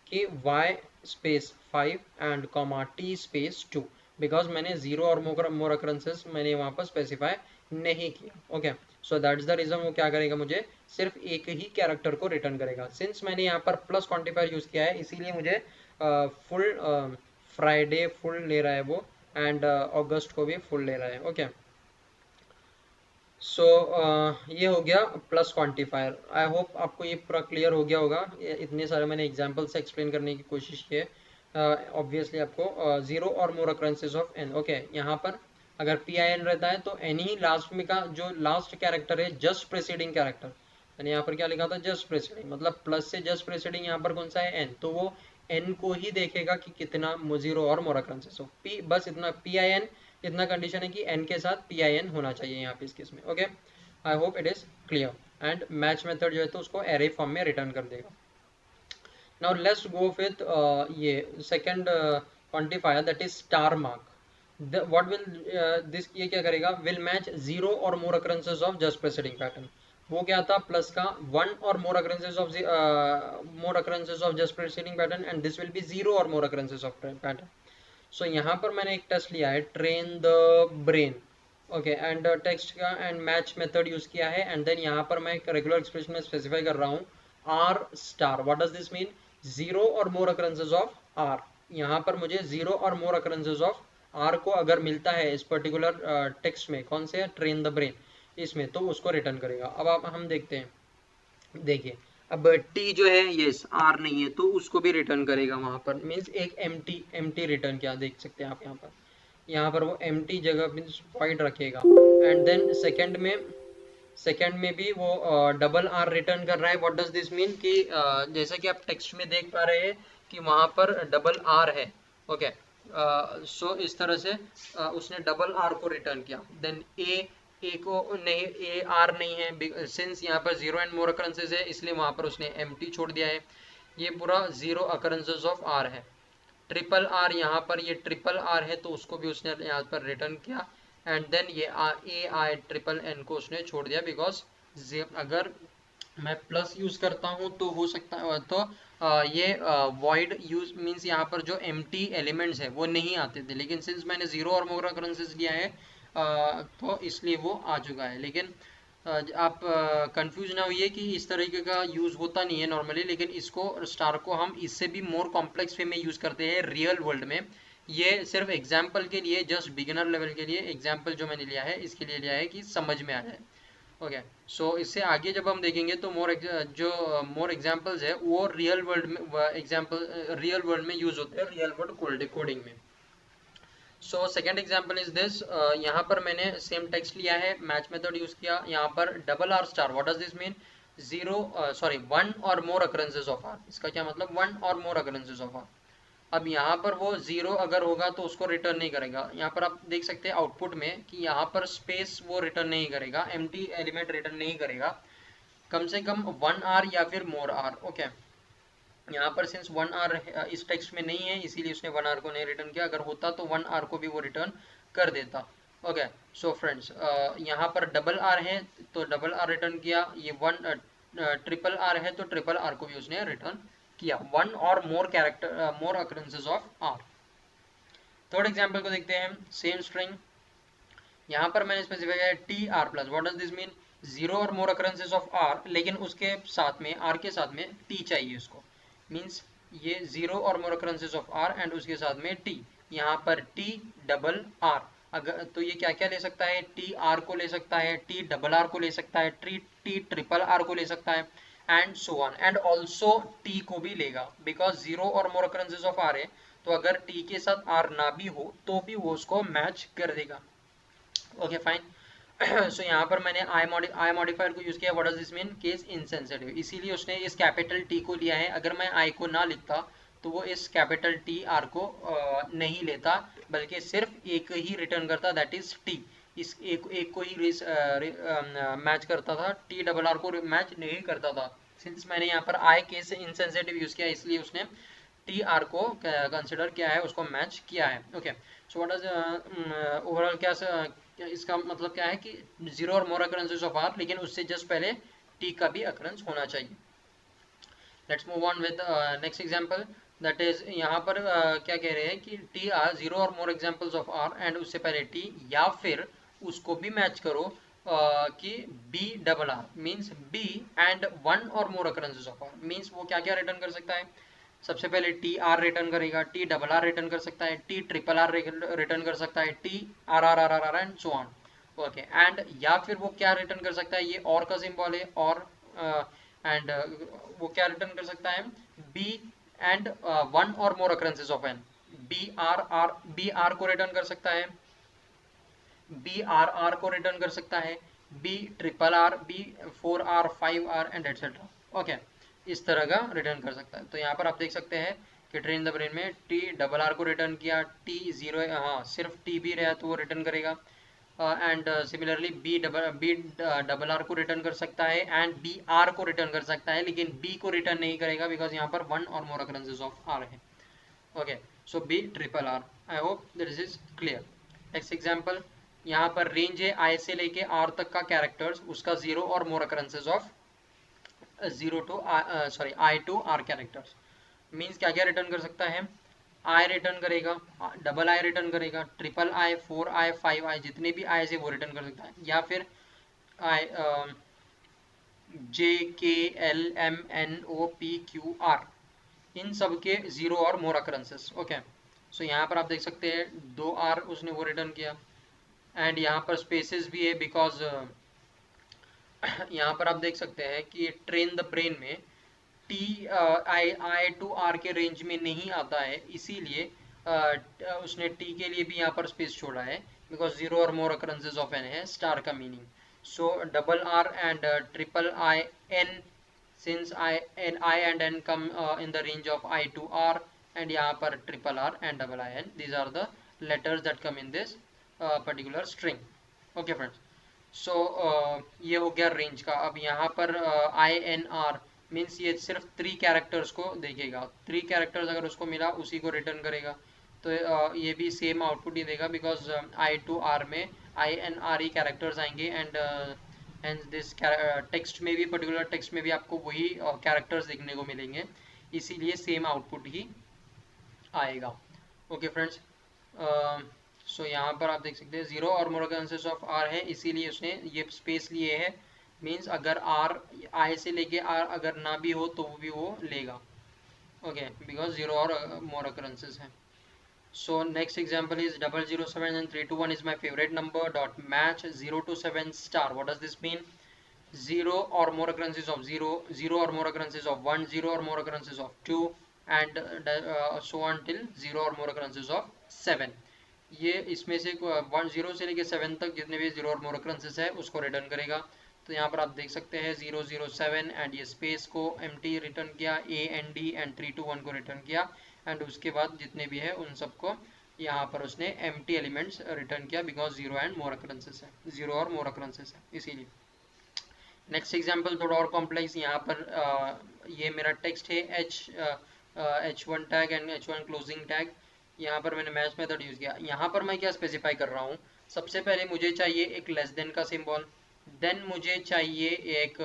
कि y space 5 and comma t space 2, because मैंने 0 और मोर अकरेंसेस मैंने वहाँ पर स्पेसिफाई नहीं किया। Okay, so that's the reason वो क्या करेगा, मुझे सिर्फ एक ही कैरेक्टर को रिटर्न करेगा। सिंस मैंने यहाँ पर प्लस क्वांटिफायर यूज किया है, इसीलिए मुझे फुल फ्राइडे फुल ले रहा है वो, एंड अगस्त को भी फुल ले रहा है। ओके, सो ये हो गया प्लस क्वांटिफायर। आई होप आपको ये पूरा क्लियर हो गया होगा, इतने सारे मैंने एग्जांपल से एक्सप्लेन करने की कोशिश की है। ऑब्वियसली आपको 0 और more occurrences of n। Okay, यहाँ पर अगर PIN रहता है तो n ही लास्ट में का जो लास्ट कैरेक्टर है, जस्ट प्रेसीडिंग कैरेक्टर, मैंने यहाँ पर क्या लिखा था, जस्ट प्रेसीडिंग, मतलब प्लस से जस्ट प्रेसीडिंग यहाँ पर कौन सा है, n, तो वो n को ही देखेगा कि कितना 0 और मोर अकरेंसेस हो। p बस इतना, PIN इतना कंडीशन है कि n के साथ PIN होना चाहिए यहाँ पे इस केस में। Okay, I hope it is clear. And match method जो है तो उसको एरे फॉर्म में रिटर्न कर देगा। नाउ लेट्स गो विथ ये second quantifier, that is star mark. What will this, ये क्या करेगा, विल मैच 0 और more occurrences of just preceding pattern. वो क्या था, प्लस का 1 और more occurrences of just preceding pattern, and this will be 0 और more occurrences of pattern. So यहाँ पर मैंने एक टेस्ट लिया है, train the brain. Okay, and text का एंड मैच मेथड यूज किया है, एंड देन यहाँ पर मैं एक रेगुलर एक्सप्रेशन में स्पेसिफाई कर रहा हूँ R star. What does this mean, 0 और मोर अकरेंसेस ऑफ आर। यहाँ पर मुझे 0 और मोर अकरेंसेस ऑफ आर को अगर मिलता है इस पर्टिकुलर टेक्स्ट में, कौन से, ट्रेन द ब्रेन, इसमें, तो उसको रिटर्न करेगा। अब आप हम देखते हैं, देखिए अब टी जो है यस आर नहीं है तो उसको भी रिटर्न करेगा वहां पर, मीन्स एक एम्प्टी रिटर्न किया, देख सकते हैं आप यहाँ पर वो एम्प्टी जगह मीन्स वॉइड रखेगा। एंड देन सेकंड में भी वो डबल आर रिटर्न कर रहा है। व्हाट डज दिस मीन कि जैसा कि आप टेक्स्ट में देख पा रहे हैं कि वहां पर डबल आर है। ओके, सो इस तरह से उसने डबल आर को रिटर्न किया। देन ए को नहीं, ए आर नहीं है सिंस यहाँ पर जीरो एंड मोर अकरेंसेस है, इसलिए वहां पर उसने एम्प्टी छोड़ दिया है। ये पूरा जीरो अकरेंसेस ऑफ आर है। ट्रिपल आर यहाँ पर ये ट्रिपल आर है तो उसको भी उसने यहाँ पर रिटर्न किया। एंड देन ये ए आई ट्रिपल एन को उसने छोड़ दिया बिकॉज अगर मैं प्लस यूज करता हूँ तो हो सकता है तो ये वॉइड यूज मीन्स यहाँ पर जो एम्प्टी एलिमेंट्स है वो नहीं आते थे, लेकिन सिंस मैंने जीरो और मोर अकरेंसेस लिया है तो इसलिए वो आ चुका है। लेकिन आप कंफ्यूज ना होइए कि इस तरीके का यूज़ होता नहीं है नॉर्मली, लेकिन इसको स्टार को हम इससे भी मोर कॉम्प्लेक्स वे में यूज़ करते हैं रियल वर्ल्ड में। ये सिर्फ एग्जाम्पल के लिए, जस्ट बिगिनर लेवल के लिए एग्जाम्पल जो मैंने लिया है इसके लिए लिया है कि समझ में आ जाए। ओके, सो इससे आगे जब हम देखेंगे तो मोर एग्जाम्पल्स है वो रियल वर्ल्ड में एग्जाम्पल रियल वर्ल्ड में यूज़ होते हैं, रियल वर्ल्ड कोडिंग में। So second example is this, यहाँ पर मैंने सेम टेक्स्ट लिया है, मैच मेथड यूज किया, यहाँ पर double R star. What does this mean? One और मोर अकरेंसेस ऑफ आर। इसका क्या मतलब? वन और मोर अकरेंसेस ऑफ आर। अब यहाँ पर वो जीरो अगर होगा तो उसको रिटर्न नहीं करेगा। यहाँ पर आप देख सकते हैं आउटपुट में कि यहाँ पर स्पेस वो रिटर्न नहीं करेगा, एम्प्टी एलिमेंट रिटर्न नहीं करेगा, कम से कम वन आर या फिर मोर आर। ओके, यहाँ पर सिंस वन आर इस टेक्स्ट में नहीं है इसीलिए उसने वन आर को नहीं रिटर्न किया, अगर होता तो वन आर को भी वो रिटर्न कर देता। ओके, सो फ्रेंड्स यहाँ पर डबल आर है तो डबल आर रिटर्न किया, ये ट्रिपल आर है तो ट्रिपल आर को भी उसने रिटर्न किया, वन और more occurrences of are. Third example को देखते हैं, सेम स्ट्रिंग, यहाँ पर मैंने स्पेसिफाई किया है T are plus. What does this mean? Zero और मोर अकरेंसेस ऑफ आर, लेकिन उसके साथ में आर के साथ में टी चाहिए उसको, मीन्स ये जीरो और more occurrences of R and उसके साथ में टी। यहाँ पर टी डबल आर, अगर तो ये क्या क्या ले सकता है? टी आर को ले सकता है, टी डबल आर को ले सकता है, टी ट्रिपल आर को ले सकता है, and so on, and also T को भी लेगा बिकॉज जीरो और मोर अकरेंसेस ऑफ आर है तो अगर टी के साथ आर ना भी हो तो भी वो उसको मैच कर देगा। Okay fine. सो यहाँ पर मैंने आई मॉडिफायर को यूज किया। What does this mean? Case insensitive, इसीलिए उसने इस कैपिटल टी को लिया है। अगर मैं आई को ना लिखता तो वो इस कैपिटल टी आर को नहीं लेता, बल्कि सिर्फ एक ही रिटर्न करता, दैट इज टी। इस एक को ही मैच करता था, टी डबल आर को मैच नहीं करता था। सिंस मैंने यहाँ पर आई केस इनसेंसिटिव यूज किया इसलिए उसने टी आर को कंसिडर किया है, उसको मैच किया है। Okay, so what does overall इसका मतलब क्या है कि जीरो और मोर अकरेंसेस ऑफ आर, लेकिन उससे जस्ट पहले टी का भी अकरेंस होना चाहिए। Let's move on with next example, that is यहाँ पर क्या कह रहे हैं कि टी आर जीरो और more examples of R and उससे पहले टी, या फिर उसको भी मैच करो कि B double R, means B and one और more occurrences of R, means वो क्या क्या रिटर्न कर सकता है? सबसे पहले टी आर रिटर्न करेगा, टी डबल आर रिटर्न कर सकता है, टी ट्रिपल आर रिटर्न कर सकता है, T R R R R R and so on. Okay, and या फिर वो क्या रिटर्न कर सकता है? ये और का सिंबल है, और एंड वो क्या रिटर्न कर सकता है? बी एंड वन और more occurrences of N, B R को रिटर्न कर सकता है, बी आर आर को रिटर्न कर सकता है, B triple R, B four R, five R and etcetera. Okay, इस तरह का रिटर्न कर सकता है। तो यहाँ पर आप देख सकते हैं कि ट्रेन द ब्रेन में टी डबल आर को रिटर्न किया, टी जीरो, हाँ सिर्फ टी भी रहा तो वो रिटर्न करेगा, and similarly B double R को रिटर्न कर सकता है एंड बी आर को रिटर्न कर सकता है, लेकिन बी को रिटर्न नहीं करेगा बिकॉज यहाँ पर वन और मोर अकरेंसेस ऑफ आर है। Okay, so B triple R. I hope this is clear. Next example, यहाँ पर रेंज है आई से लेके आर तक का कैरेक्टर्स, उसका जीरो और more occurrences of I to R characters, means क्या क्या रिटर्न कर सकता है? आई रिटर्न करेगा, डबल आई रिटर्न करेगा, triple I, four I, five I, जितने भी आई से वो रिटर्न कर सकता है, या फिर I J K L M N O P Q R, इन सब के जीरो और मोर अकरेंसेस। ओके, सो यहाँ पर आप देख सकते हैं दो आर उसने वो रिटर्न किया, एंड यहाँ पर स्पेसेस भी है बिकॉज यहाँ पर आप देख सकते हैं कि ट्रेन द ब्रेन में टी आई टू आर के रेंज में नहीं आता है, इसीलिए उसने टी के लिए भी यहाँ पर स्पेस छोड़ा है, बिकॉज जीरो और मोर अकरेंसेस ऑफ एन है स्टार का meaning. So double R and triple I N, since I and N come in the range of I to R, and यहाँ पर triple R and double I N, these are the letters that come in this particular string. Okay friends, so ये हो गया range का. अब यहाँ पर INR means ये सिर्फ 3 कैरेक्टर्स को देखेगा. 3 कैरेक्टर्स अगर उसको मिला उसी को रिटर्न करेगा. तो ये भी सेम आउटपुट ही देगा, बिकॉज I to R में INR ही कैरेक्टर्स आएंगे, एंड एंड दिस टेक्स्ट में भी, पर्टिकुलर टेक्स्ट में भी आपको वही कैरेक्टर्स देखने को मिलेंगे, इसीलिए सेम आउटपुट ही आएगा. ओके फ्रेंड्स, सो यहाँ पर आप देख सकते हैं जीरो और मोर अकरेंसेस ऑफ आर है, इसीलिए उसने ये स्पेस लिए है. मीन्स अगर आर आई से लेके आर अगर ना भी हो तो भी वो लेगा. ओके, बिकॉज जीरो और मोर अकरेंसेस है. So next example is 007 and 321 is my favorite number. Dot match 0 to 7 star. What does this mean? 0 or more occurrences of 0, 0 or more occurrences of 1, 0 or more occurrences of 2, and so on till 0 or more occurrences of 7. ये इसमें से 0 से लेके 7 तक जितने भी 0 और more occurrences है उसको रिटर्न करेगा. तो यहाँ पर आप देख सकते हैं 007 एंड ये स्पेस को एम्प्टी रिटर्न किया, AND एंड 321 को रिटर्न किया, एंड उसके बाद जितने भी है उन सबको यहाँ पर उसने एम्प्टी एलिमेंट्स रिटर्न किया, because zero and more occurrences है, जीरो और मोर अकरेंसेस है इसीलिए. नेक्स्ट एग्जांपल थोड़ा और कॉम्प्लेक्स. यहाँ पर ये मेरा टेक्स्ट है H1 tag and H1 closing tag. यहाँ पर मैंने मैच मेथड यूज किया. यहाँ पर मैं क्या स्पेसिफाई कर रहा हूँ, सबसे पहले मुझे चाहिए एक लेस देन का सिंबल, देन मुझे चाहिए एक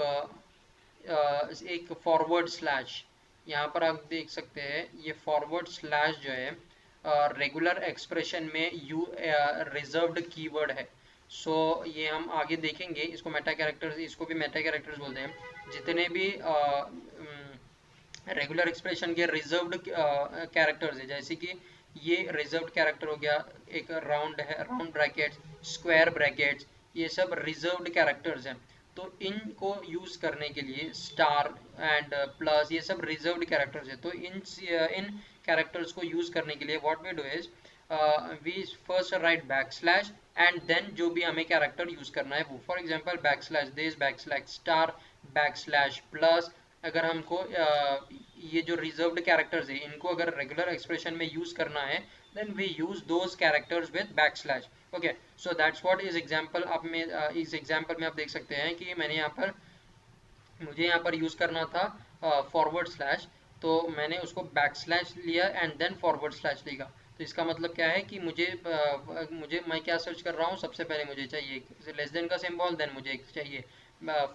फॉरवर्ड स्लैश. यहाँ पर आप देख सकते हैं ये फॉरवर्ड स्लैश जो है रेगुलर एक्सप्रेशन में रिजर्व्ड कीवर्ड है. सो ये हम आगे देखेंगे, इसको मेटा कैरेक्टर्स, इसको भी मेटा कैरेक्टर्स बोलते हैं. जितने भी रेगुलर एक्सप्रेशन के रिजर्व्ड कैरेक्टर्स है, जैसे कि ये रिजर्व्ड कैरेक्टर हो गया, एक राउंड है, राउंड ब्रैकेट्स, स्क्वायर ब्रैकेट्स, ये सब रिजर्व्ड कैरेक्टर्स हैं. तो इनको यूज करने के लिए स्टार एंड प्लस ये सब रिजर्व्ड कैरेक्टर्स है. तो इन कैरेक्टर्स को यूज करने के लिए what we do is we first write back slash and then जो भी हमें कैरेक्टर यूज करना है वो. For example back slash this, back slash star, back slash plus. अगर हमको ये जो रिजर्व्ड कैरेक्टर्स है इनको अगर रेगुलर एक्सप्रेशन में यूज करना है, then we use those characters with back slash. Okay, so that's what is example. आप में इस एग्जांपल में आप देख सकते हैं कि मैंने यहाँ पर, मुझे यहाँ पर यूज करना था फॉरवर्ड स्लैश, तो मैंने उसको बैक स्लैश लिया एंड देन फॉरवर्ड स्लैश लिखा. तो इसका मतलब क्या है कि मुझे मैं क्या सर्च कर रहा हूँ, सबसे पहले मुझे चाहिए लेस देन का सिंबल, देन मुझे चाहिए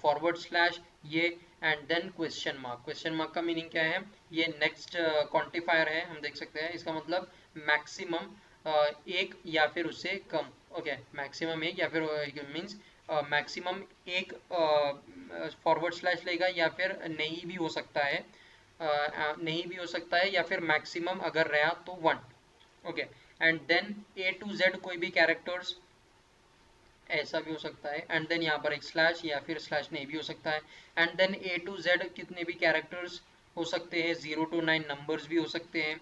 फॉरवर्ड स्लैश ये, and then question mark. Question mark का मीनिंग क्या है, ये नेक्स्ट क्वांटिफायर है, हम देख सकते हैं. इसका मतलब मैक्सिमम एक या फिर उससे कम. ओके, मैक्सिमम एक या फिर मीन्स मैक्सिमम एक फॉरवर्ड स्लैश लेगा, या फिर नहीं भी हो सकता है, नहीं भी हो सकता है, या फिर मैक्सिमम अगर रहा तो 1. Okay, and then A to Z कोई भी कैरेक्टर्स, ऐसा भी हो सकता है, एंड देन यहाँ पर एक स्लैश, या फिर स्लैश नहीं भी हो सकता है, and then A to Z कितने भी कैरेक्टर्स हो सकते हैं, 0 to 9 नंबर्स भी हो सकते हैं.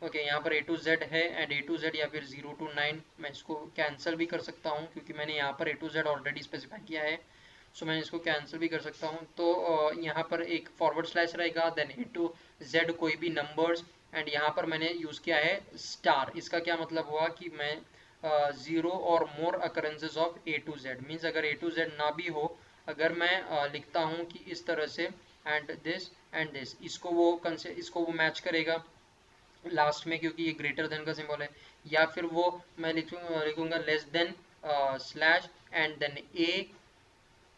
ओके, यहाँ पर A to Z है, एंड A to Z या फिर 0 to 9, मैं इसको कैंसिल भी कर सकता हूँ क्योंकि मैंने यहाँ पर A to Z already specify किया है. सो मैं इसको कैंसिल भी कर सकता हूँ. तो यहाँ पर एक फॉरवर्ड स्लैश रहेगा, देन A to Z कोई भी नंबर्स, एंड यहाँ पर मैंने यूज़ किया है स्टार. इसका क्या मतलब हुआ कि मैं 0 और more occurrences of A to Z means अगर A to Z ना भी हो, अगर मैं लिखता हूँ कि इस तरह से एंड दिस, इसको वो मैच करेगा लास्ट में, क्योंकि ये ग्रेटर देन का सिंबल है. या फिर वो मैं लिखूंगा less than slash and then A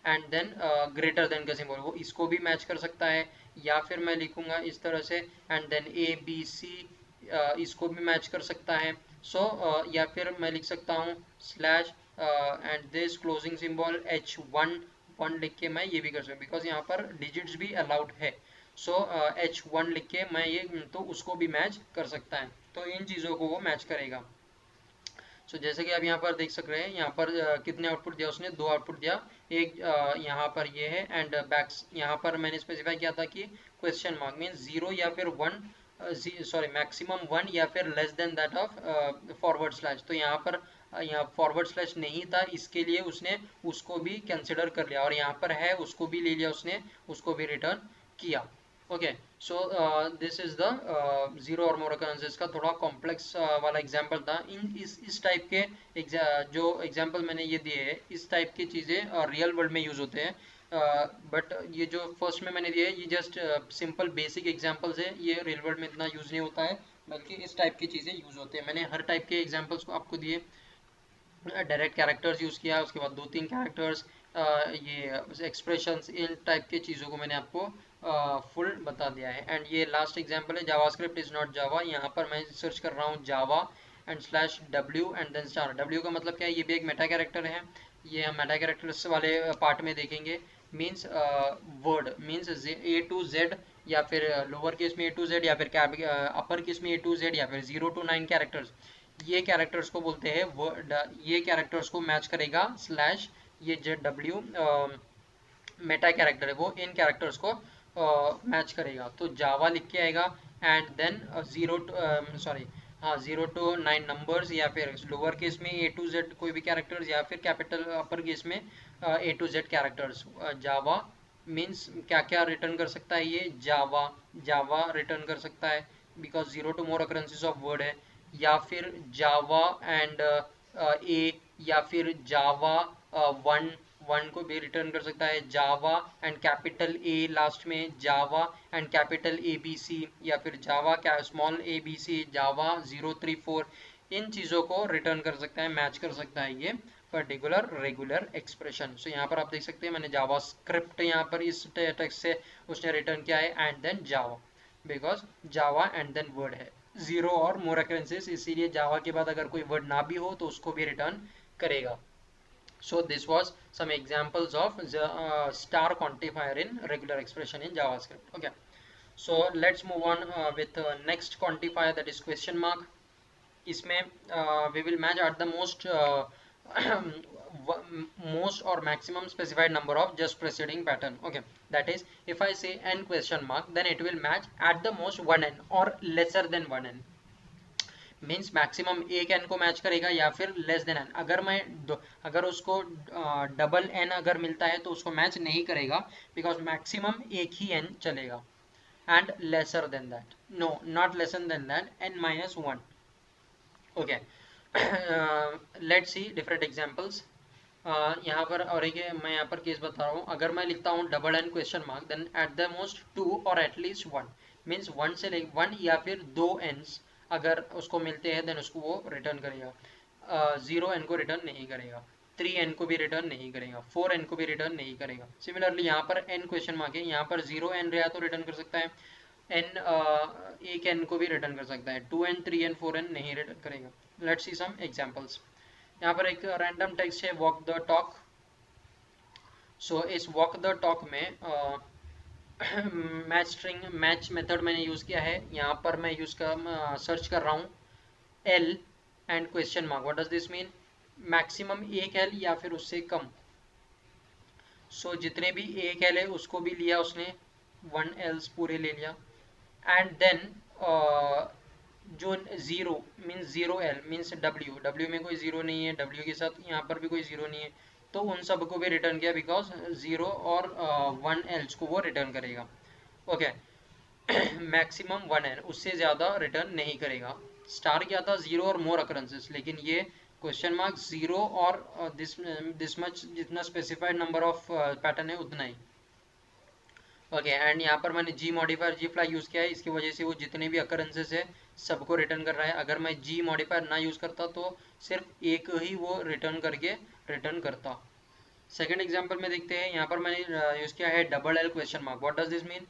and then greater than का सिंबल, वो इसको भी मैच कर सकता है. या फिर मैं लिखूंगा इस तरह से एंड देन ABC, इसको भी मैच कर सकता है. सो या फिर मैं लिख सकता हूँ slash and this closing symbol H1 लिख के मैं ये भी कर सकता हूँ, बिकॉज यहाँ पर डिजिट्स भी अलाउड है. सो H1 लिख के मैं ये तो उसको भी मैच कर सकता है. तो इन चीज़ों को वो मैच करेगा. सो जैसे कि आप यहाँ पर देख सक रहे हैं, यहाँ पर कितने आउटपुट दिया उसने, 2 आउटपुट दिया। एक यहाँ पर ये है एंड बैक्स, यहाँ पर मैंने स्पेसिफाई किया था कि क्वेश्चन मार्क मीन 0 या फिर 1, सॉरी मैक्सिमम 1 या फिर less than that of forward slash. तो यहाँ पर यहाँ फॉरवर्ड स्लैश नहीं था, इसके लिए उसने उसको भी कंसिडर कर लिया, और यहाँ पर है उसको भी ले लिया उसने, उसको भी रिटर्न किया। Okay, so this is the zero और मोर occurrences का थोड़ा कॉम्प्लेक्स वाला एग्जांपल था। इन इस टाइप के जो एग्जांपल मैंने ये दिए हैं, इस टाइप की चीज़ें रियल वर्ल्ड में यूज़ होते हैं, बट ये जो फर्स्ट में मैंने दिए है ये जस्ट सिंपल बेसिक एग्जांपल्स है, ये रियल वर्ल्ड में इतना यूज़ नहीं होता है, बल्कि इस टाइप की चीज़ें यूज़ होते हैं। मैंने हर टाइप के एग्जाम्पल्स को आपको दिए, डायरेक्ट कैरेक्टर्स यूज़ किया, उसके बाद 2-3 कैरेक्टर्स, ये एक्सप्रेशंस, इन टाइप के चीज़ों को मैंने आपको फुल बता दिया है। एंड ये लास्ट एग्जांपल है, जावास्क्रिप्ट इज़ नॉट जावा। यहाँ पर मैं सर्च कर रहा हूँ Java and slash W and then star. W का मतलब क्या है, ये भी एक मेटा कैरेक्टर है, ये हम मेटा कैरेक्टर्स वाले पार्ट में देखेंगे। Means word means A to Z, या फिर लोअर केस में ए टू जेड, या फिर अपर केस में ए टू जेड, या फिर 0 to 9 कैरेक्टर्स, ये कैरेक्टर्स को बोलते हैं वर्ड। ये कैरेक्टर्स को मैच करेगा स्लैश ये जेड डब्ल्यू मेटा कैरेक्टर है, वो इन कैरेक्टर्स को मैच करेगा। तो जावा लिख के आएगा एंड देन 0 सॉरी हाँ 0 to 9 नंबर्स, या फिर लोअर केस में ए टू जेड कोई भी कैरेक्टर्स, या फिर कैपिटल अपर केस में A to Z characters. Java means क्या क्या रिटर्न कर सकता है, ये जावा जावा रिटर्न कर सकता है, because 0 to more occurrences of word है, या फिर जावा एंड ए, या फिर जावा 1 को भी रिटर्न कर सकता है, Java and capital A last में, Java and capital A B C, या फिर जावा स्मॉल ए बी सी, जावा 034, इन चीज़ों को रिटर्न कर सकता है, मैच कर सकता है ये पर्टिकुलर रेगुलर एक्सप्रेशन। सो यहाँ पर आप देख सकते हैं मैंने जावा स्क्रिप्ट यहाँ पर इस टेक्स्ट से उसने रिटर्न किया है and then Java, because Java and then word है, 0 और मोर occurrences, इसीलिए जावा के बाद अगर कोई वर्ड ना भी हो तो उसको भी रिटर्न करेगा। So this was some examples of the star quantifier in regular expression in JavaScript. Okay, so let's move on with next quantifier, that is question mark. इसमें we will match at the most most or maximum specified number of just preceding pattern. Okay, that is if I say n question mark, then it will match at the most 1n or lesser than 1n, means maximum एक N को match करेगा या फिर less than N. अगर उसको double N अगर मिलता है तो उसको मैच नहीं करेगा, बिकॉज मैक्सिमम एक ही एन चलेगा। And lesser than that, no not lesser than that, n-1। Okay, let's see different examples. यहाँ पर और एक मैं यहाँ पर केस बता रहा हूँ, अगर मैं लिखता हूँ double N question mark, then at the most 2 और एटलीस्ट 1, मीन्स 1 से 1 या फिर 2 एन्स अगर उसको मिलते हैं देन उसको वो रिटर्न करेगा। 0 एन को रिटर्न नहीं करेगा, 3 एन को भी रिटर्न नहीं करेगा, 4 एन को भी रिटर्न नहीं करेगा। सिमिलरली यहाँ पर एन क्वेश्चन मार्क है, यहाँ पर 0 एन रहा तो रिटर्न कर सकता है, एन एक एन को भी रिटर्न कर सकता है, 2 एन 3 एन 4 एन नहीं रिटर्न करेगा। Let's see some examples. यहाँ पर एक रैंडम टेक्स्ट है वॉक द टॉक। सो इस वॉक द टॉक में मैच स्ट्रिंग मैच मेथड मैंने यूज़ किया है। यहाँ पर मैं सर्च कर रहा हूँ L and question mark. What does this mean, maximum एक एल या फिर उससे कम। सो जितने भी एक एल है उसको भी लिया उसने, 1 एल्स पूरे ले लिया, एंड देन जो 0 मीन्स 0 एल मीन्स डब्ल्यू में कोई 0 नहीं है, डब्ल्यू के साथ यहाँ पर भी कोई 0 नहीं है, तो उन सब को भी रिटर्न किया, बिकॉज 0 और 1 एल्स को वो रिटर्न करेगा। ओके, मैक्सिमम 1 एन, उससे ज़्यादा रिटर्न नहीं करेगा। स्टार क्या था, 0 और मोर occurrences, लेकिन ये क्वेश्चन मार्क 0 और दिस मच, जितना स्पेसिफाइड नंबर ऑफ पैटर्न है उतना ही। ओके, एंड यहाँ पर मैंने जी मॉडिफायर जी फ्लाई यूज़ किया है, इसकी वजह से वो जितने भी अकरेंसेस है सबको रिटर्न कर रहा है। अगर मैं जी मॉडिफायर ना यूज़ करता तो सिर्फ एक ही वो रिटर्न करता। सेकेंड एग्जाम्पल में देखते हैं, यहाँ पर मैंने यूज़ किया है double L question mark. What does this mean,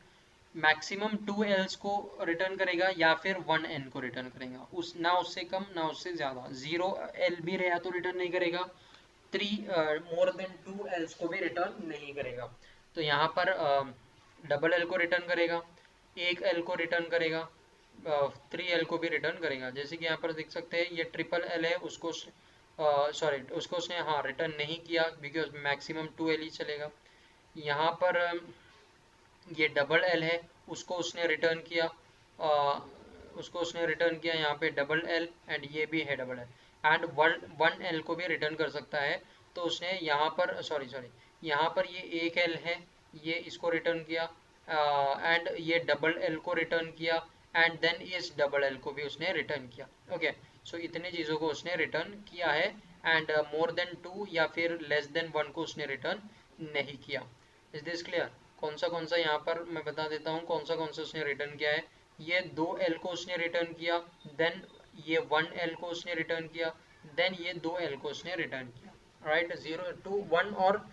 maximum 2 else को रिटर्न करेगा या फिर 1 एन को रिटर्न करेगा, ना उससे कम ना उससे ज़्यादा। 0 एल भी रहा तो रिटर्न नहीं करेगा, 3 मोर देन 2 एल्स को भी रिटर्न नहीं करेगा। तो यहाँ पर डबल एल को रिटर्न करेगा, एक एल को रिटर्न करेगा, 3 एल को भी रिटर्न करेगा। जैसे कि यहाँ पर देख सकते हैं ये ट्रिपल एल है, उसको सॉरी उसको उसने हाँ रिटर्न नहीं किया बिकॉज मैक्सिमम 2L ही चलेगा। यहाँ पर ये डबल एल है, उसको उसने रिटर्न किया, उसको उसने रिटर्न किया यहाँ पे डबल एल, एंड ये भी है double L, and one one L को भी रिटर्न कर सकता है। तो उसने यहाँ पर सॉरी सॉरी यहाँ पर ये एक एल है, ये इसको रिटर्न किया, एंड ये डबल एल को रिटर्न किया, एंड देन इस डबल एल को भी उसने रिटर्न किया। ओके, सो इतने चीज़ों को उसने रिटर्न किया है, एंड मोर देन 2 या फिर लेस देन 1 को उसने रिटर्न नहीं किया। Is this clear? कौन सा यहाँ पर मैं बता देता हूँ कौन सा उसने रिटर्न किया है। ये 2L को उसने रिटर्न किया, देन ये 1L को उसने रिटर्न किया, देन ये 2L को उसने रिटर्न किया, राइट? 0 2 1 और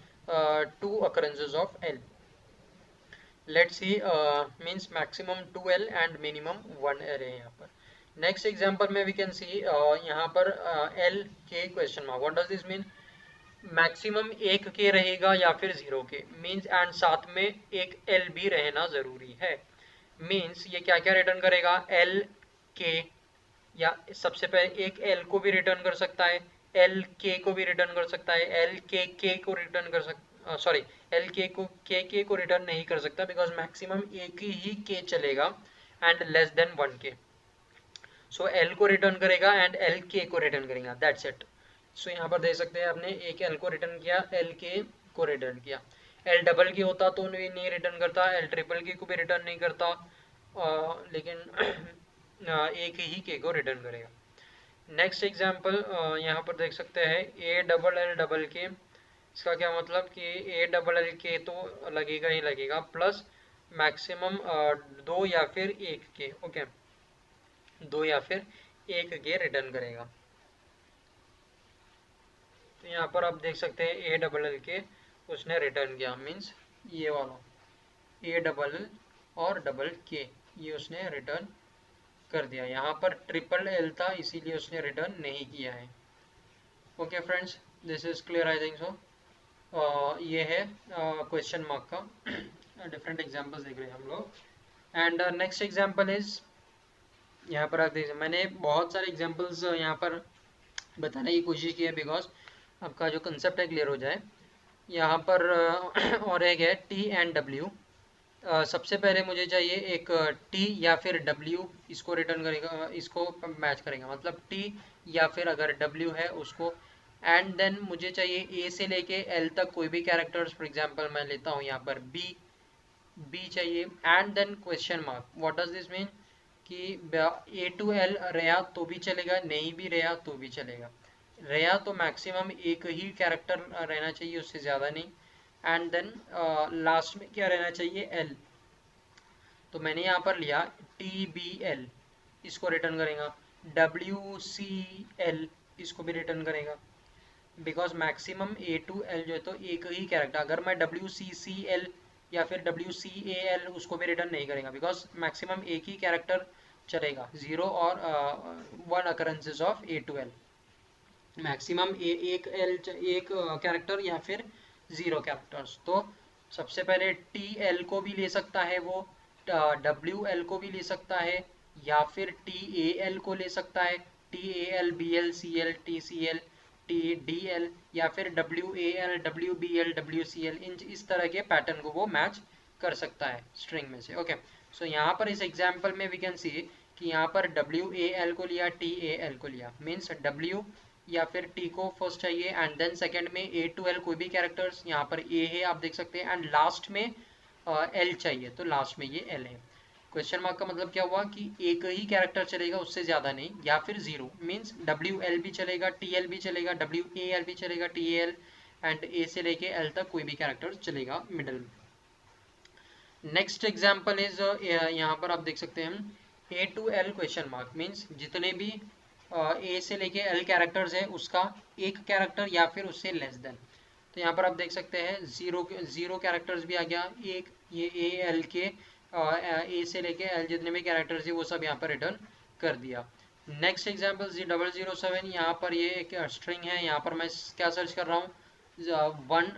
2 occurrences of L। Let's see, means maximum 2L and minimum 1L है यहाँ पर। नेक्स्ट एग्जाम्पल में वी कैन सी यहाँ पर L के question mark. What does this mean? Maximum एक के रहेगा या फिर 0 के, मीन्स एंड साथ में एक एल भी रहना जरूरी है। मीन्स ये क्या क्या रिटर्न करेगा? एल के, या सबसे पहले एक एल को भी रिटर्न कर सकता है, एल के को भी रिटर्न कर सकता है, एल के को रिटर्न कर सकता, सॉरी एल के को रिटर्न नहीं कर सकता बिकॉज मैक्सिमम एक ही के चलेगा एंड लेस देन 1 के। सो एल को रिटर्न करेगा एंड एल के को रिटर्न करेगा, दैट्स इट। सो यहाँ पर देख सकते हैं आपने एक एल को रिटर्न किया, एल के को रिटर्न किया। एल डबल की होता तो नहीं रिटर्न करता, एल ट्रिपल की को भी रिटर्न नहीं करता, लेकिन एक ही के को रिटर्न करेगा। नेक्स्ट एग्जाम्पल यहाँ पर देख सकते हैं ए डबल एल डबल के। इसका क्या मतलब कि ए डबल एल के तो लगेगा ही लगेगा, प्लस मैक्सिमम 2 या फिर 1 के। ओके, 2 या फिर 1 के रिटर्न करेगा। तो यहाँ पर आप देख सकते हैं ए डबल एल के उसने रिटर्न किया, मीन्स ये वाला ए डबल एल और डबल के ये उसने रिटर्न कर दिया। यहाँ पर ट्रिपल एल था इसीलिए उसने रिटर्न नहीं किया है। Okay friends, this is clear I think so. ये है क्वेश्चन मार्क का डिफरेंट एग्जांपल्स देख रहे हैं हम लोग। एंड नेक्स्ट एग्जांपल इज, यहाँ पर आप देख, मैंने बहुत सारे एग्जांपल्स यहाँ पर बताने की कोशिश की है बिकॉज आपका जो कंसेप्ट है क्लियर हो जाए। यहाँ पर और एक है टी एंड डब्ल्यू। सबसे पहले मुझे चाहिए एक टी या फिर डब्ल्यू, इसको रिटर्न करेगा, इसको मैच करेगा, मतलब टी या फिर अगर डब्ल्यू है उसको। एंड देन मुझे चाहिए ए से लेके एल तक कोई भी कैरेक्टर्स, फॉर एग्जांपल मैं लेता हूँ यहाँ पर बी चाहिए, and then question mark. What does this mean कि ए टू एल रहा तो भी चलेगा, नहीं भी रहा तो भी चलेगा। रहा तो मैक्सिमम एक ही कैरेक्टर रहना चाहिए, उससे ज़्यादा नहीं। एंड देन लास्ट में क्या रहना चाहिए? एल। तो मैंने यहाँ पर लिया टी बी एल, इसको रिटर्न करेगा। डब्ल्यू सी एल, इसको भी रिटर्न करेगा because maximum A to L जो है तो एक ही कैरेक्टर। अगर मैं डब्ल्यू सी सी एल या फिर डब्ल्यू सी ए एल उसको भी रिटर्न नहीं करेगा बिकॉज मैक्सिमम एक ही कैरेक्टर चलेगा, 0 और 1 occurrences of A to L. Maximum एक एल एक कैरेक्टर या फिर 0 कैरेक्टर्स। तो सबसे पहले टी एल को भी ले सकता है वो, डब्ल्यू एल को भी ले सकता है, या फिर टी ए एल को ले सकता है, T A L B L C L T C L T D L, या फिर W A L W B L W C L, इस तरह के पैटर्न को वो मैच कर सकता है स्ट्रिंग में से। ओके, सो यहाँ पर इस एग्जाम्पल में वी कैन सी कि यहाँ पर डब्ल्यू ए एल को लिया, टी ए एल को लिया, मीन्स डब्ल्यू या फिर टी को फर्स्ट चाहिए, एंड देन सेकंड में ए टू एल कोई भी कैरेक्टर्स, यहाँ पर ए है आप देख सकते हैं, एंड लास्ट में एल चाहिए तो लास्ट में ये एल है। क्वेश्चन मार्क का मतलब क्या हुआ कि एक ही कैरेक्टर चलेगा, उससे ज़्यादा नहीं, या फिर 0, मीन्स डब्ल्यू एल भी चलेगा, टी एल भी चलेगा, डब्ल्यू ए एल भी चलेगा, टी ए एल, एंड ए से लेके एल तक कोई भी कैरेक्टर चलेगा मिडल में। नेक्स्ट एग्जाम्पल इज, यहाँ पर आप देख सकते हैं A to L question mark, means जितने भी ए से लेके एल कैरेक्टर्स है उसका एक कैरेक्टर या फिर उससे लेस देन। तो यहाँ पर आप देख सकते हैं जीरो कैरेक्टर्स भी आ गया, एक ये ए एल के ए से लेके एल जितने भी कैरेक्टर्स है वो सब यहाँ पर रिटर्न कर दिया। नेक्स्ट एग्जाम्पल G007, यहाँ पर ये एक स्ट्रिंग है, यहाँ पर मैं क्या सर्च कर रहा हूँ, वन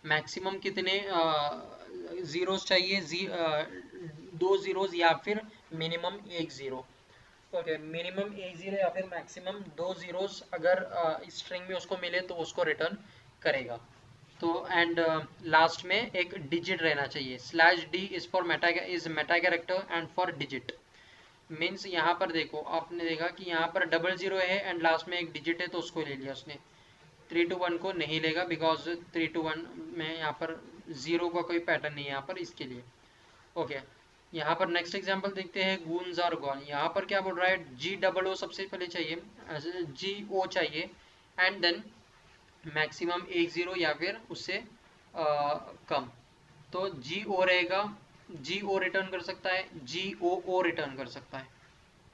मैक्सिमम कितने जीरोस चाहिए, 2 जीरोस या फिर मिनिमम 1 जीरो। ओके, मिनिमम एक जीरो या फिर मैक्सिमम दो जीरोस अगर स्ट्रिंग में उसको मिले तो उसको रिटर्न करेगा। तो एंड लास्ट में एक डिजिट रहना चाहिए। Slash D is for Meta character and for digit. Means यहाँ पर देखो, आपने देखा कि यहाँ पर डबल जीरो है एंड लास्ट में एक डिजिट है तो उसको ले लिया उसने। 3 to 1 को नहीं लेगा बिकॉज 3 to 1 में यहाँ पर जीरो का कोई पैटर्न नहीं है यहाँ पर, इसके लिए। ओके, यहाँ पर नेक्स्ट एग्जांपल देखते हैं, गूंज आर गॉन। यहाँ पर क्या बोल रहा है, जी डबल ओ सबसे पहले चाहिए, जी ओ चाहिए एंड देन मैक्सिमम एक जीरो या फिर उससे कम। तो जी ओ रहेगा, जी ओ रिटर्न कर सकता है, जी ओ रिटर्न कर सकता है।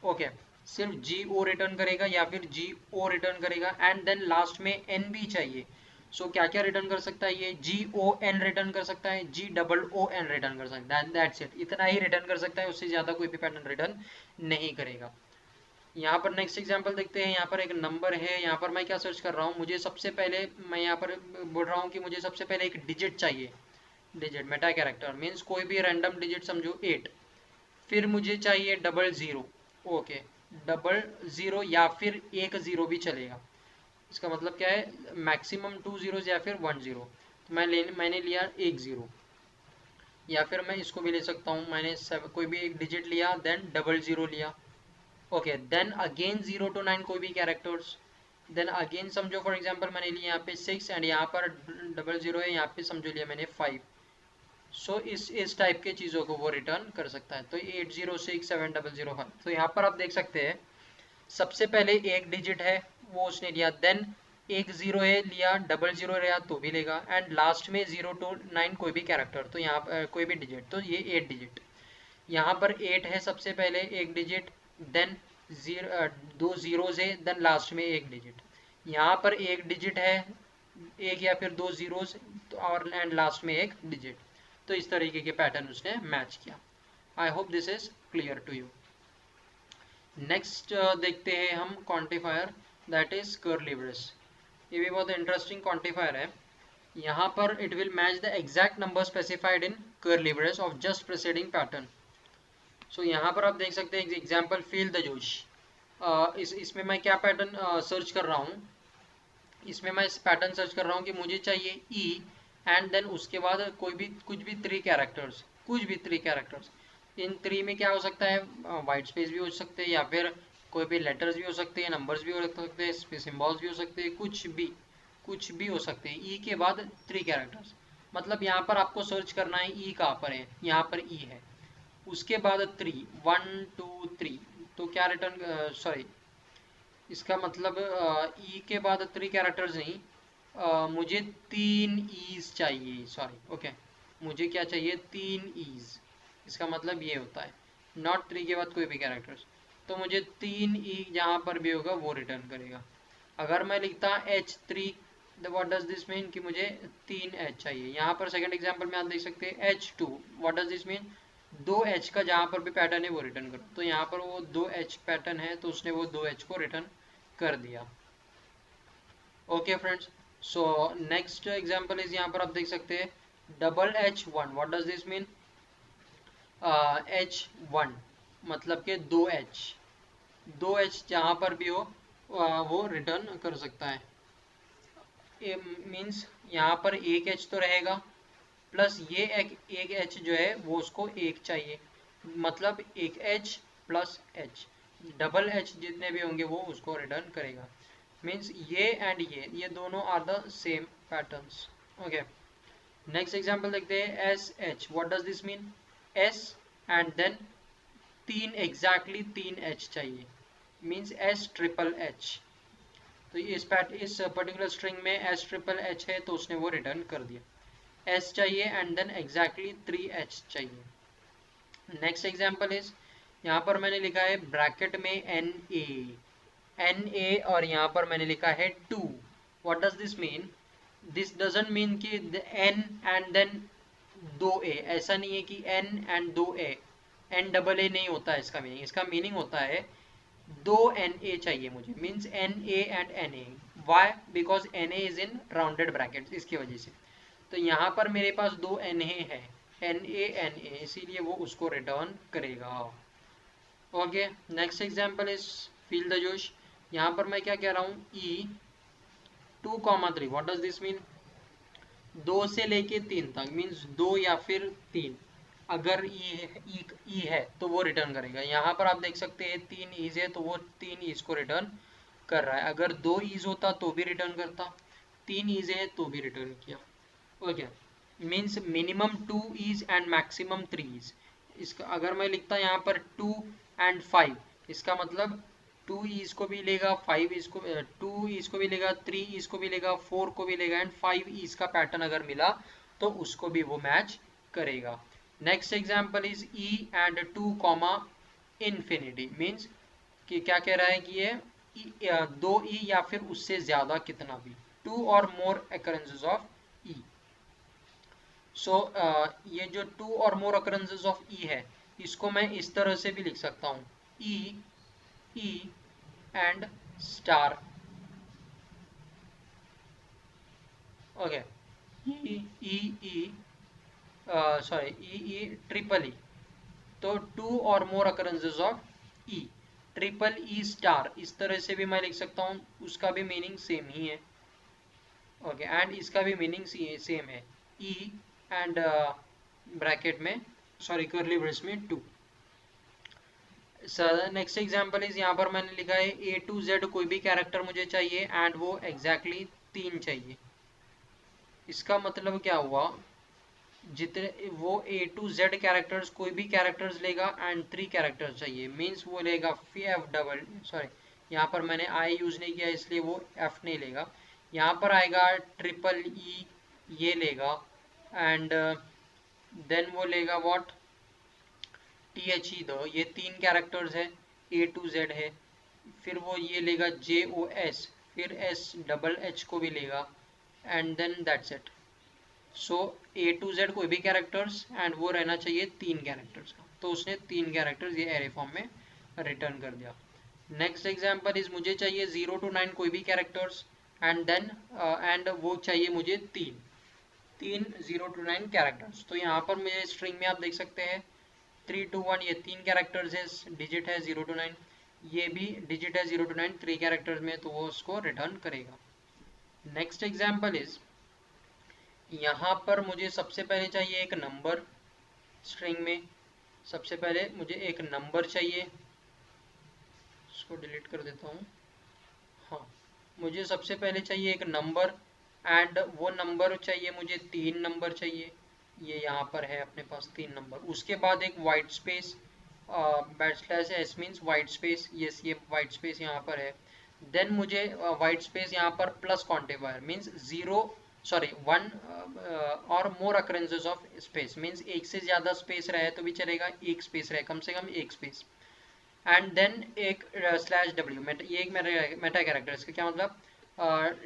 ओके, सिर्फ जी ओ रिटर्न करेगा या फिर जी ओ रिटर्न करेगा एंड देन लास्ट में एन भी चाहिए। सो क्या क्या रिटर्न कर सकता है ये, जी ओ एन रिटर्न कर सकता है, जी डबल ओ एन रिटर्न कर सकता है, दैट्स इट, इतना ही रिटर्न कर सकता है, उससे ज़्यादा कोई भी पैटर्न रिटर्न नहीं करेगा। यहाँ पर नेक्स्ट एग्जांपल देखते हैं। यहाँ पर एक नंबर है, यहाँ पर मैं क्या सर्च कर रहा हूँ, मुझे सबसे पहले, मैं यहाँ पर बोल रहा हूँ कि मुझे सबसे पहले एक डिजिट चाहिए। डिजिट मेटा कैरेक्टर मीन्स कोई भी रैंडम डिजिट, समझो 8। फिर मुझे चाहिए double zero. Okay, double zero या फिर एक ज़ीरो भी चलेगा। इसका मतलब क्या है, मैक्सिमम 2 ज़ीरोज़ या फिर 1 ज़ीरो। तो मैंने लिया एक ज़ीरो, या फिर मैं इसको भी ले सकता हूँ, मैंने कोई भी एक डिजिट लिया देन डबल ज़ीरो लिया। ओके, देन अगेन 0 to 9 कोई भी कैरेक्टर्स, देन अगेन समझो फॉर एग्जांपल मैंने लिया यहाँ पे 6 एंड यहाँ पर डबल ज़ीरो है, यहाँ पे समझो लिया मैंने 5। सो इस टाइप के चीज़ों को वो रिटर्न कर सकता है। तो 8067005, तो यहाँ पर आप देख सकते हैं सबसे पहले एक डिजिट है वो उसने लिया, देन एक जीरो है लिया, डबल जीरो रहा तो भी लेगा एंड लास्ट में 0 to 9 कोई भी कैरेक्टर, तो यहाँ कोई भी डिजिट, तो ये 8 डिजिट। यहाँ पर 8 है सबसे पहले एक डिजिट, देन जीरो, दो जीरोज है, देन लास्ट में एक डिजिट। यहाँ पर एक डिजिट है, एक या फिर दो जीरोज, और एंड लास्ट में एक डिजिट। तो इस तरीके के पैटर्न उसने मैच किया। I hope this is clear to you. Next देखते हैं हम quantifier, that is curly brace. ये भी बहुत इंटरेस्टिंग क्वांटिफायर है। यहाँ पर it will match the exact number specified in curly brace of just preceding pattern. So यहाँ पर आप देख सकते हैं एग्जाम्पल, फील द जोश। इसमें मैं क्या पैटर्न सर्च कर रहा हूँ, इसमें मैं इस पैटर्न सर्च कर रहा हूँ कि मुझे चाहिए ई एंड देन उसके बाद कुछ भी 3 कैरेक्टर्स, कुछ भी 3 कैरेक्टर्स। इन 3 में क्या हो सकता है, वाइट स्पेस भी हो सकते हैं या फिर कोई भी लेटर्स भी हो सकते हैं, नंबर्स भी हो सकते हैं, सिम्बॉल्स भी हो सकते हैं, कुछ भी हो सकते हैं। ई के बाद 3 कैरेक्टर्स, मतलब यहाँ पर आपको सर्च करना है ई कहाँ पर है, यहाँ पर ई है, उसके बाद 3, 1 2 3। तो क्या रिटर्न, सॉरी, इसका मतलब ई के बाद 3 कैरेक्टर्स नहीं, मुझे 3 ईज चाहिए, सॉरी। ओके, मुझे क्या चाहिए, 3 ईज। इसका मतलब ये होता है नॉट 3 के बाद कोई भी कैरेक्टर्स। तो मुझे 3 ई जहाँ पर भी होगा वो रिटर्न करेगा। अगर मैं लिखता H3, what does this mean कि मुझे 3 H चाहिए। यहाँ पर सेकंड एग्जांपल में आप देख सकते हैं H2, what does this mean 2 H का जहाँ पर भी पैटर्न है वो रिटर्न करो। तो यहाँ पर वो 2 H पैटर्न है तो उसने वो 2 H को रिटर्न कर दिया। Okay friends, so next example is, यहाँ पर आप देख सकते हैं double H1, what does this mean H1, मतलब कि 2 H जहाँ पर भी हो वो रिटर्न कर सकता है। मीन्स यहाँ पर एक H तो रहेगा, प्लस ये एक H जो है वो उसको एक चाहिए, मतलब एक H plus H, double H जितने भी होंगे वो उसको रिटर्न करेगा। मीन्स ये एंड ये दोनों are the same patterns. Okay, next example देखते हैं SH, what does this mean, S and then exactly 3 H चाहिए, मीन्स S ट्रिपल H। तो इस पर्टिकुलर स्ट्रिंग में S ट्रिपल H है तो उसने वो रिटर्न कर दिया। S चाहिए एंड देन एग्जैक्टली 3H चाहिए। नेक्स्ट एग्जांपल इज, यहाँ पर मैंने लिखा है ब्रैकेट में NA और यहाँ पर मैंने लिखा है 2। What does this mean, this doesn't mean कि N एंड देन 2A, ऐसा नहीं है कि N and 2A, N AA नहीं होता है इसका मीनिंग। इसका मीनिंग होता है 2NA चाहिए मुझे, means NA and NA। Why, because NA is in rounded bracket, इसकी वजह से। तो यहाँ पर मेरे पास 2NA है, NA NA, इसीलिए वो उसको रिटर्न करेगा। Okay, next example is feel the जोश। यहाँ पर मैं क्या कह रहा हूँ, ई 2,3। What does this mean? 2 से लेके 3 तक, मीन्स 2 या फिर 3। अगर ई है तो वो रिटर्न करेगा। यहाँ पर आप देख सकते हैं 3 ईज है तो वो 3 ईज को रिटर्न कर रहा है। अगर 2 ईज होता तो भी रिटर्न करता, 3 ईज है तो भी रिटर्न किया। Okay, means minimum 2 E's and maximum 3 E's. इसका अगर मैं लिखता यहाँ पर 2 एंड 5, इसका मतलब 2 ईज को भी लेगा, 5 ईज को, 2 ईज को भी लेगा, 3 ईज को भी लेगा, 4 को भी लेगा एंड 5 ईज का पैटर्न अगर मिला तो उसको भी वो मैच करेगा। Next example is E and 2 comma infinity. Means कि क्या कह रहा है कि ये 2 ई या फिर उससे ज्यादा कितना भी, 2 और मोर occurrences ऑफ ई। सो ये जो 2 और मोर occurrences ऑफ ई है, इसको मैं इस तरह से भी लिख सकता हूँ, E E and star. Okay, E E E sorry E E triple E. तो 2 और more occurrences of E, triple E star, इस तरह से भी मैं लिख सकता हूँ, उसका भी मीनिंग सेम ही है। ओके, एंड इसका भी मीनिंग सेम है, ई एंड ब्रैकेट में, सॉरी कर्ली ब्रेस में 2। सर नेक्स्ट एग्जांपल इज, यहाँ पर मैंने लिखा है ए टू जेड कोई भी कैरेक्टर मुझे चाहिए एंड वो एग्जैक्टली 3 चाहिए। इसका मतलब क्या हुआ, जितने वो ए टू जेड कैरेक्टर्स कोई भी कैरेक्टर्स लेगा एंड 3 कैरेक्टर्स चाहिए, मीन्स वो लेगा एफ डबल, सॉरी यहाँ पर मैंने आई यूज नहीं किया इसलिए वो एफ नहीं लेगा। यहाँ पर आएगा ट्रिपल ई, ये लेगा एंड देन वो लेगा व्हाट, टी एच ई दो, ये 3 कैरेक्टर्स है, ए टू जेड है। फिर वो ये लेगा जे ओ एस, फिर एस डबल एच को भी लेगा and then that's it. So A to Z कोई भी कैरेक्टर्स एंड वो रहना चाहिए 3 कैरेक्टर्स का, तो उसने 3 कैरेक्टर्स ये एरे फॉर्म में रिटर्न कर दिया। नेक्स्ट एग्जांपल इज, मुझे चाहिए 0 to 9 कोई भी कैरेक्टर्स एंड देन एंड वो चाहिए मुझे 3 0 to 9 कैरेक्टर्स। तो यहाँ पर मेरे स्ट्रिंग में आप देख सकते हैं 3 to 1, ये 3 कैरेक्टर्स है, डिजिट है 0 to 9, ये भी डिजिट है 0 to 9, 3 कैरेक्टर्स में, तो वो उसको रिटर्न करेगा। नेक्स्ट एग्जाम्पल इज, यहाँ पर मुझे सबसे पहले चाहिए एक नंबर, स्ट्रिंग में सबसे पहले मुझे एक नंबर चाहिए, इसको डिलीट कर देता हूँ। हाँ, मुझे सबसे पहले चाहिए एक नंबर एंड वो नंबर चाहिए मुझे 3 नंबर चाहिए, ये यहाँ पर है अपने पास 3 नंबर। उसके बाद एक white space, backslash S means white space, yes ये वाइट स्पेस यहाँ पर है। देन मुझे वाइट स्पेस यहाँ पर प्लस क्वांटिफायर मीन्स 1 और more occurrences of space, means एक से ज्यादा स्पेस रहे तो भी चलेगा, एक स्पेस रहे कम से कम एक स्पेस। एंड देन एक स्लैश डब्ल्यू, ये एक मेटा कैरेक्टर, इसका क्या मतलब,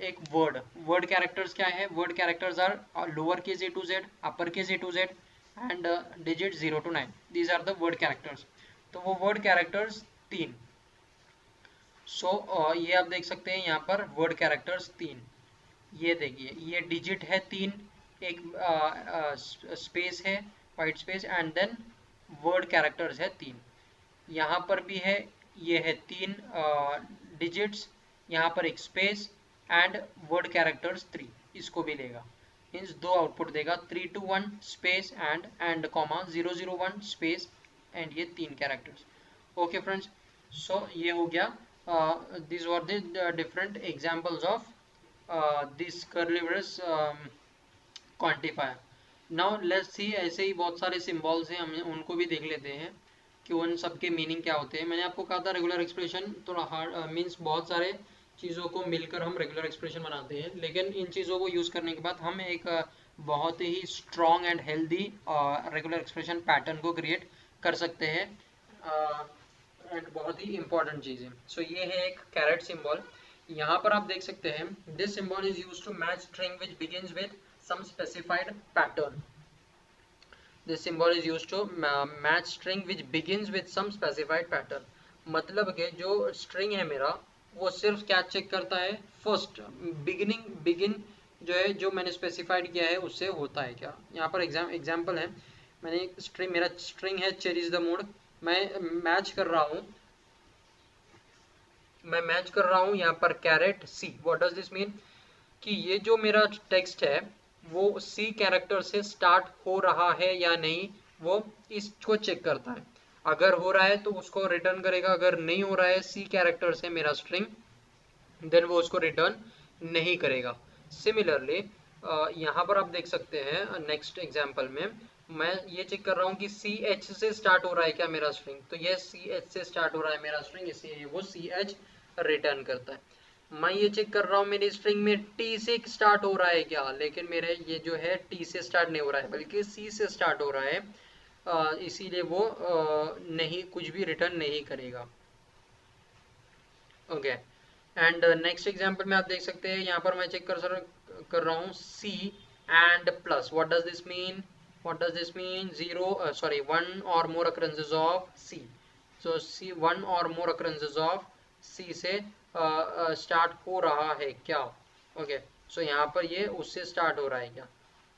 एक वर्ड कैरेक्टर्स क्या है, word characters are lower case A to Z, upper case A to Z and digit 0 to 9, these are the word characters. तो वो वर्ड कैरेक्टर्स 3। सो ये आप देख सकते हैं यहाँ पर वर्ड कैरेक्टर्स 3, ये देखिए ये डिजिट है 3, एक स्पेस है white space and then word characters है 3। यहाँ पर भी है, ये है 3 डिजिट्स, यहाँ पर एक स्पेस एंड वर्ड कैरेक्टर्स 3, इसको भी लेगा, मीन्स 2 आउटपुट देगा, 3 to 1 space and comma 0 0 1 space and ये 3 कैरेक्टर्स। ओके फ्रेंड्स, सो ये हो गया, this were the different examples of this curly brace quantifier. Now let's सी, ऐसे ही बहुत सारे सिंबल्स हैं, हम उनको भी देख लेते हैं कि उन सब के मीनिंग क्या होते हैं। मैंने आपको कहा था रेगुलर एक्सप्रेशन थोड़ा हार्ड, मीन्स बहुत सारे चीज़ों को मिलकर हम रेगुलर एक्सप्रेशन बनाते हैं, लेकिन इन चीज़ों को यूज़ करने के बाद हम एक बहुत ही strong and healthy regular expression pattern को क्रिएट कर सकते हैं, एंड बहुत ही इंपॉर्टेंट चीज़ है। सो ये है एक कैरेट सिंबल, यहाँ पर आप देख सकते हैं, this symbol is used to match string which begins with some specified pattern. This symbol is used to match string which begins with some specified pattern। मतलब कि जो string है मेरा, वो सिर्फ क्या चेक करता है, फर्स्ट बिगिन जो है, जो मैंने स्पेसिफाइड किया है उससे होता है क्या। यहाँ पर एग्जाम्पल है, मैंने मेरा स्ट्रिंग है चेरिश द मूड, मैं मैच कर रहा हूँ यहाँ पर caret C. What does this mean कि ये जो मेरा टेक्स्ट है वो सी कैरेक्टर से स्टार्ट हो रहा है या नहीं, वो इसको चेक करता है। अगर हो रहा है तो उसको रिटर्न करेगा, अगर नहीं हो रहा है सी कैरेक्टर से मेरा स्ट्रिंग, देन वो उसको रिटर्न नहीं करेगा। सिमिलरली यहाँ पर आप देख सकते हैं नेक्स्ट एग्जांपल में मैं ये चेक कर रहा हूँ कि सी एच से स्टार्ट हो रहा है क्या मेरा स्ट्रिंग, तो ये सी एच से स्टार्ट हो रहा है मेरा स्ट्रिंग, इसलिए वो सी एच रिटर्न करता है। मैं ये चेक कर रहा हूँ मेरी स्ट्रिंग में टी से स्टार्ट हो रहा है क्या, लेकिन मेरे ये जो है टी से स्टार्ट नहीं हो रहा है बल्कि सी से स्टार्ट हो रहा है, इसीलिए वो नहीं, कुछ भी रिटर्न नहीं करेगा। ओके, एंड नेक्स्ट एग्जांपल में आप देख सकते हैं यहाँ पर मैं चेक कर रहा हूँ C and plus. What does this mean zero sorry one और more occurrences of C. So C one और मोर occurrences ऑफ सी से स्टार्ट हो रहा है क्या। ओके, सो यहाँ पर ये उससे स्टार्ट हो रहा है क्या,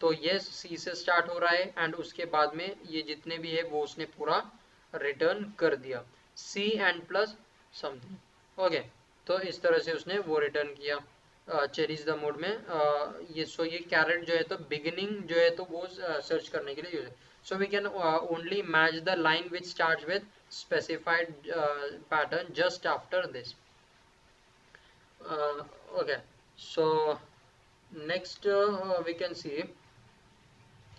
तो ये सी से स्टार्ट हो रहा है एंड उसके बाद में ये जितने भी है वो उसने पूरा रिटर्न कर दिया, सी एंड प्लस समथिंग। ओके, तो इस तरह से उसने वो रिटर्न किया चेरीज द मोड में। ये कैरेट जो है तो बिगिनिंग जो है तो वो सर्च करने के लिए यूज है। So we can only match the line which start with specified pattern just after this. Okay, so next we can see,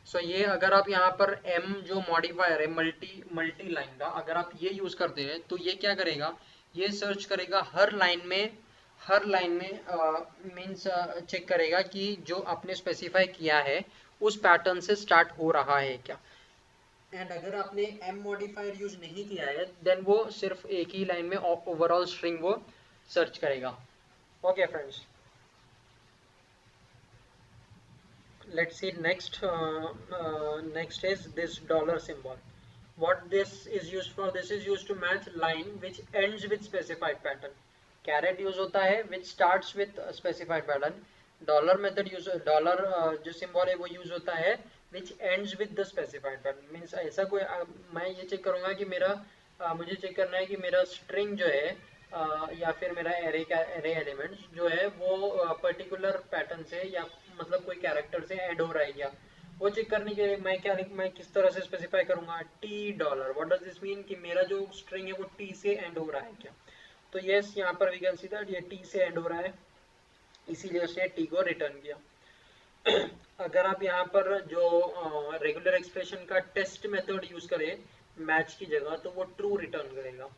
so ये अगर आप यहाँ पर m जो मॉडिफायर है मल्टी लाइन का, अगर आप ये यूज करते हैं तो ये क्या करेगा, ये सर्च करेगा हर लाइन में मीन्स चेक करेगा कि जो आपने स्पेसिफाई किया है उस पैटर्न से स्टार्ट हो रहा है क्या। एंड अगर आपने m मॉडिफायर यूज नहीं किया है देन वो सिर्फ एक ही लाइन में ओवरऑल स्ट्रिंग वो सर्च करेगा। Okay friends, let's see next is this dollar symbol. What this is used for, this is used to match line which ends with specified pattern. Caret use होता है which starts with a specified pattern. Dollar method use, dollar जो symbol है वो use होता है which ends with the specified pattern. Means ऐसा कोई मैं ये चेक करूंगा कि मेरा मुझे चेक करना है कि मेरा स्ट्रिंग जो है या फिर मेरा एरे का एरे एलिमेंट्स जो है वो पर्टिकुलर पैटर्न से या मतलब कोई कैरेक्टर से ऐड हो रहा है क्या, वो चेक करने के लिए मैं किस तरह से स्पेसिफाई करूंगा T dollar. What does this mean कि मेरा जो स्ट्रिंग है वो टी से एंड हो रहा है क्या, तो यस यहाँ पर वी कैन सी दैट ये टी से एंड हो रहा है, इसीलिए उसने टी को रिटर्न किया। अगर आप यहाँ पर जो रेगुलर एक्सप्रेशन का टेस्ट मेथड यूज करें मैच की जगह तो वो ट्रू रिटर्न करेगा।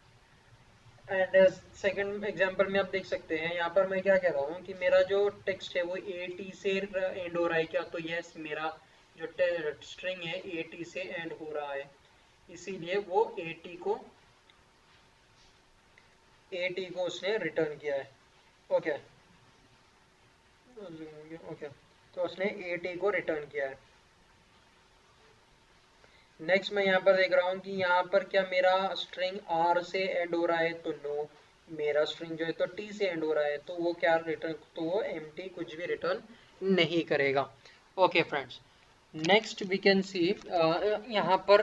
एंड सेकंड एग्जांपल में आप देख सकते हैं यहाँ पर मैं क्या कह रहा हूँ कि मेरा जो टेक्स्ट है वो ए टी से एंड हो रहा है क्या, तो यस मेरा जो स्ट्रिंग है ए टी से एंड हो रहा है, इसीलिए वो ए टी को उसने रिटर्न किया है। ओके ओके, तो उसने ए टी को रिटर्न किया है। नेक्स्ट मैं यहाँ पर देख रहा हूँ कि यहाँ पर क्या मेरा स्ट्रिंग आर से एंड हो रहा है, तो नो, मेरा स्ट्रिंग जो है तो टी से एंड हो रहा है, तो वो क्या रिटर्न, तो वो एम्प्टी कुछ भी रिटर्न नहीं करेगा। Okay friends, next we can see यहाँ पर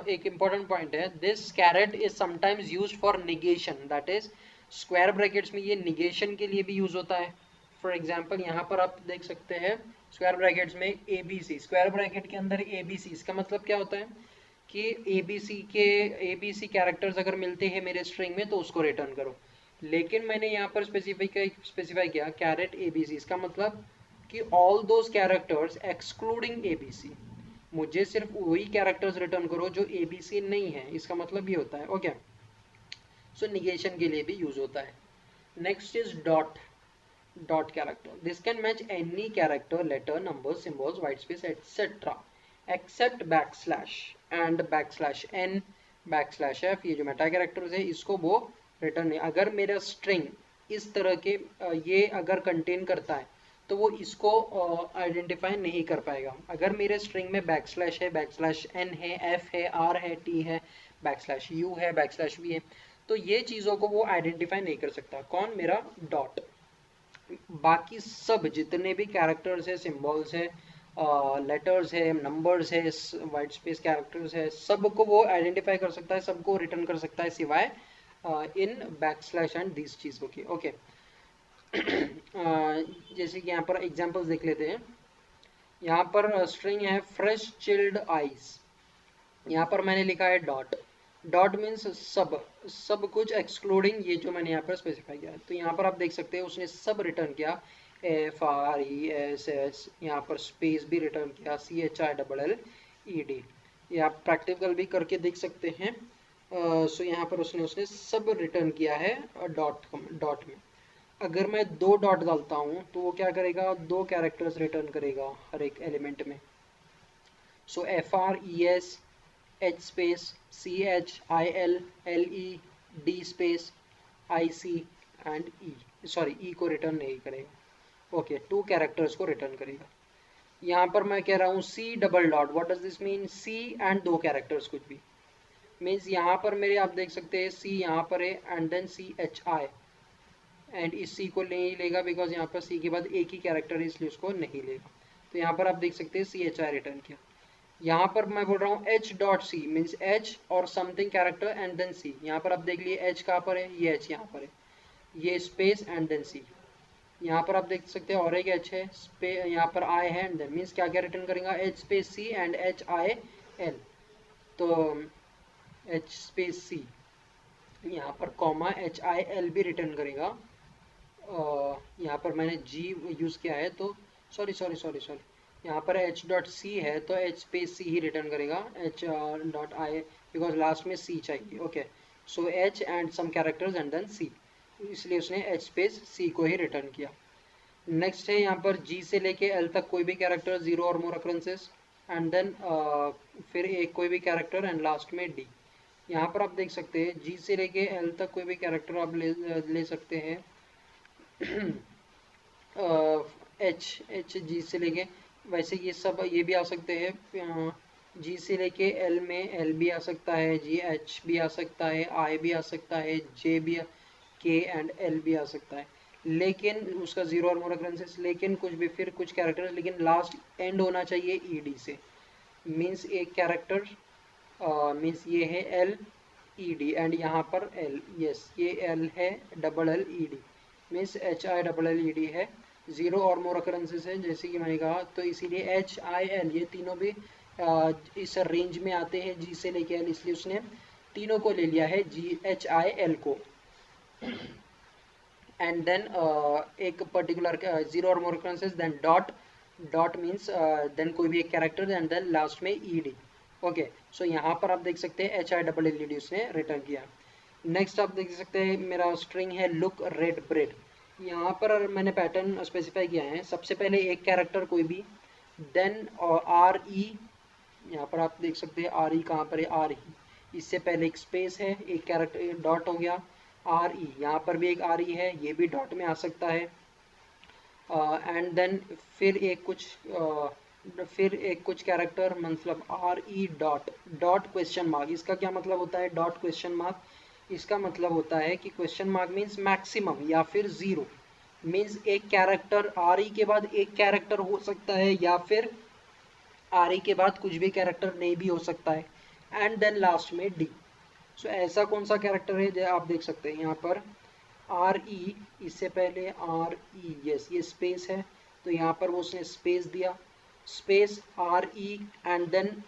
एक इम्पॉर्टेंट पॉइंट है, this caret is sometimes used for negation, that is square brackets में ये निगेशन के लिए भी यूज होता है। फॉर एग्जाम्पल यहाँ पर आप देख सकते हैं स्क्वायर ब्रैकेट्स में A B C, square bracket के अंदर ए बी सी, इसका मतलब क्या होता है कि ए बी सी कैरेक्टर्स अगर मिलते हैं मेरे स्ट्रिंग में तो उसको रिटर्न करो। लेकिन मैंने यहाँ पर स्पेसिफाई किया कैरेट ए बी सी, इसका मतलब कि all those characters excluding A B C, मुझे सिर्फ वही कैरेक्टर्स रिटर्न करो जो ए बी सी नहीं है, इसका मतलब ये होता है। ओके, सो निगेशन के लिए भी यूज होता है। Next is dot character, this can match any character, letter, numbers, symbols, white space, etc. except backslash and backslash n backslash f, ये जो मेटा कैरेक्टर्स है इसको वो रिटर्न नहीं। अगर मेरा स्ट्रिंग इस तरह के ये अगर कंटेन करता है तो वो इसको आइडेंटिफाई नहीं कर पाएगा। अगर मेरे स्ट्रिंग में बैकस्लैश है, बैकस्लैश n है, f है, r है, t है, बैकस्लैश u है, बैकस्लैश v है, तो ये चीज़ों को वो आइडेंटिफाई नहीं कर सकता। कौन, मेरा डॉट। बाकी सब जितने भी कैरेक्टर्स है, सिंबल्स है, लेटर्स है, नंबर्स है, वाइट स्पेस कैरेक्टर्स है, सबको वो आइडेंटिफाई कर सकता है, सबको रिटर्न कर सकता है सिवाय in back slash and this चीज़ों की। ओके। जैसे कि यहाँ पर एग्जांपल्स देख लेते हैं। यहाँ पर स्ट्रिंग है फ्रेश चिल्ड आइस। यहाँ पर मैंने लिखा है डॉट। डॉट मीन्स सब, सब कुछ एक्सक्लूडिंग ये जो मैंने यहाँ पर स्पेसिफाई किया है। तो यहाँ पर आप देख सकते हैं उसने सब रिटर्न किया, FRESS, यहाँ पर स्पेस भी रिटर्न किया, CHILLED। ये आप प्रैक्टिकल भी करके देख सकते हैं। सो यहाँ पर उसने उसने सब रिटर्न किया है डॉट डॉट में। अगर मैं दो डॉट डालता हूँ तो वो क्या करेगा, दो कैरेक्टर्स रिटर्न करेगा हर एक एलिमेंट में। So FRES H space CHILLED space IC and sorry E को रिटर्न नहीं करेगा। ओके, टू कैरेक्टर्स को रिटर्न करेगा। यहाँ पर मैं कह रहा हूँ C double dot, what does this mean, C and दो कैरेक्टर्स कुछ भी मीन्स यहाँ पर मेरे आप देख सकते हैं C यहाँ पर है एंड देन CHI, एंड इस C को नहीं लेगा बिकॉज यहाँ पर C के बाद एक ही कैरेक्टर है इसलिए उसको नहीं लेगा। तो यहाँ पर आप देख सकते हैं CHI रिटर्न किया। यहाँ पर मैं बोल रहा हूँ H dot C means H और something character and then C। यहाँ पर आप देख लिए H कहाँ पर है, ये H यहाँ पर है, ये स्पेस एंड देन C। यहाँ पर आप देख सकते हैं और एक H है, यहाँ पर I है एंड देन मीन्स क्या क्या रिटर्न करेगा, H space C and HIL। तो H स्पेस C यहाँ पर कॉमा HIL भी रिटर्न करेगा। यहाँ पर मैंने G यूज़ किया है तो सॉरी सॉरी सॉरी सॉरी, यहाँ पर H डॉट सी है तो H स्पेस C ही रिटर्न करेगा, H dot I because last में C चाहिए। Okay, so H and some characters and then C, इसलिए उसने H स्पेस C को ही रिटर्न किया। नेक्स्ट है यहाँ पर G से लेके L तक कोई भी कैरेक्टर, जीरो और मोर अक्रेंसेस एंड देन फिर एक कोई भी कैरेक्टर एंड लास्ट में D। यहाँ पर आप देख सकते हैं G से लेके L तक कोई भी कैरेक्टर आप ले सकते हैं। G से लेके, वैसे ये सब ये भी आ सकते हैं, G से लेके L में L भी आ सकता है, H भी आ सकता है, I भी आ सकता है, J भी, K एंड L भी आ सकता है। लेकिन उसका जीरो और मोर अक्रेंसेस, लेकिन कुछ भी फिर कुछ कैरेक्टर्स, लेकिन लास्ट एंड होना चाहिए ED से। मीन्स एक कैरेक्टर मीन्स ये है LED एंड यहाँ पर L, यस ये L है डबल LED मीन्स HILLED है। ज़ीरो और मोर अकरेंसेस है जैसे कि मैंने कहा, तो इसीलिए HIL ये तीनों भी इस रेंज में आते हैं G से लेके L, इसलिए उसने तीनों को ले लिया है HIL को। एंड देन एक पर्टिकुलर जीरो और more occurrences then dot, dot means then कोई भी एक कैरेक्टर एंड देन लास्ट में ED। ओके, सो यहाँ पर आप देख सकते हैं HILLED उसने रिटर्न किया। नेक्स्ट आप देख सकते हैं मेरा स्ट्रिंग है लुक रेड ब्रेड। यहाँ पर मैंने पैटर्न स्पेसिफाई किया है, सबसे पहले एक कैरेक्टर कोई भी, देन RE, यहाँ पर आप देख सकते हैं RE कहाँ पर है, RE इससे पहले एक स्पेस है, एक कैरेक्टर डॉट हो गया, RE यहाँ पर भी एक RE है, ये भी डॉट में आ सकता है। एंड देन फिर एक कुछ फिर एक कुछ कैरेक्टर मतलब RE dot, dot question mark. इसका क्या मतलब होता है डॉट क्वेश्चन मार्क, इसका मतलब होता है कि क्वेश्चन मार्क मीन्स मैक्सिमम या फिर जीरो, मीन्स एक कैरेक्टर RE के बाद एक कैरेक्टर हो सकता है या फिर RE के बाद कुछ भी कैरेक्टर नहीं भी हो सकता है एंड देन लास्ट में D। सो ऐसा कौन सा कैरेक्टर है जो आप देख सकते हैं यहाँ पर RE, इससे पहले RE, यस ये स्पेस है तो यहाँ पर वो उसने स्पेस दिया, स्पेस RE एंड देन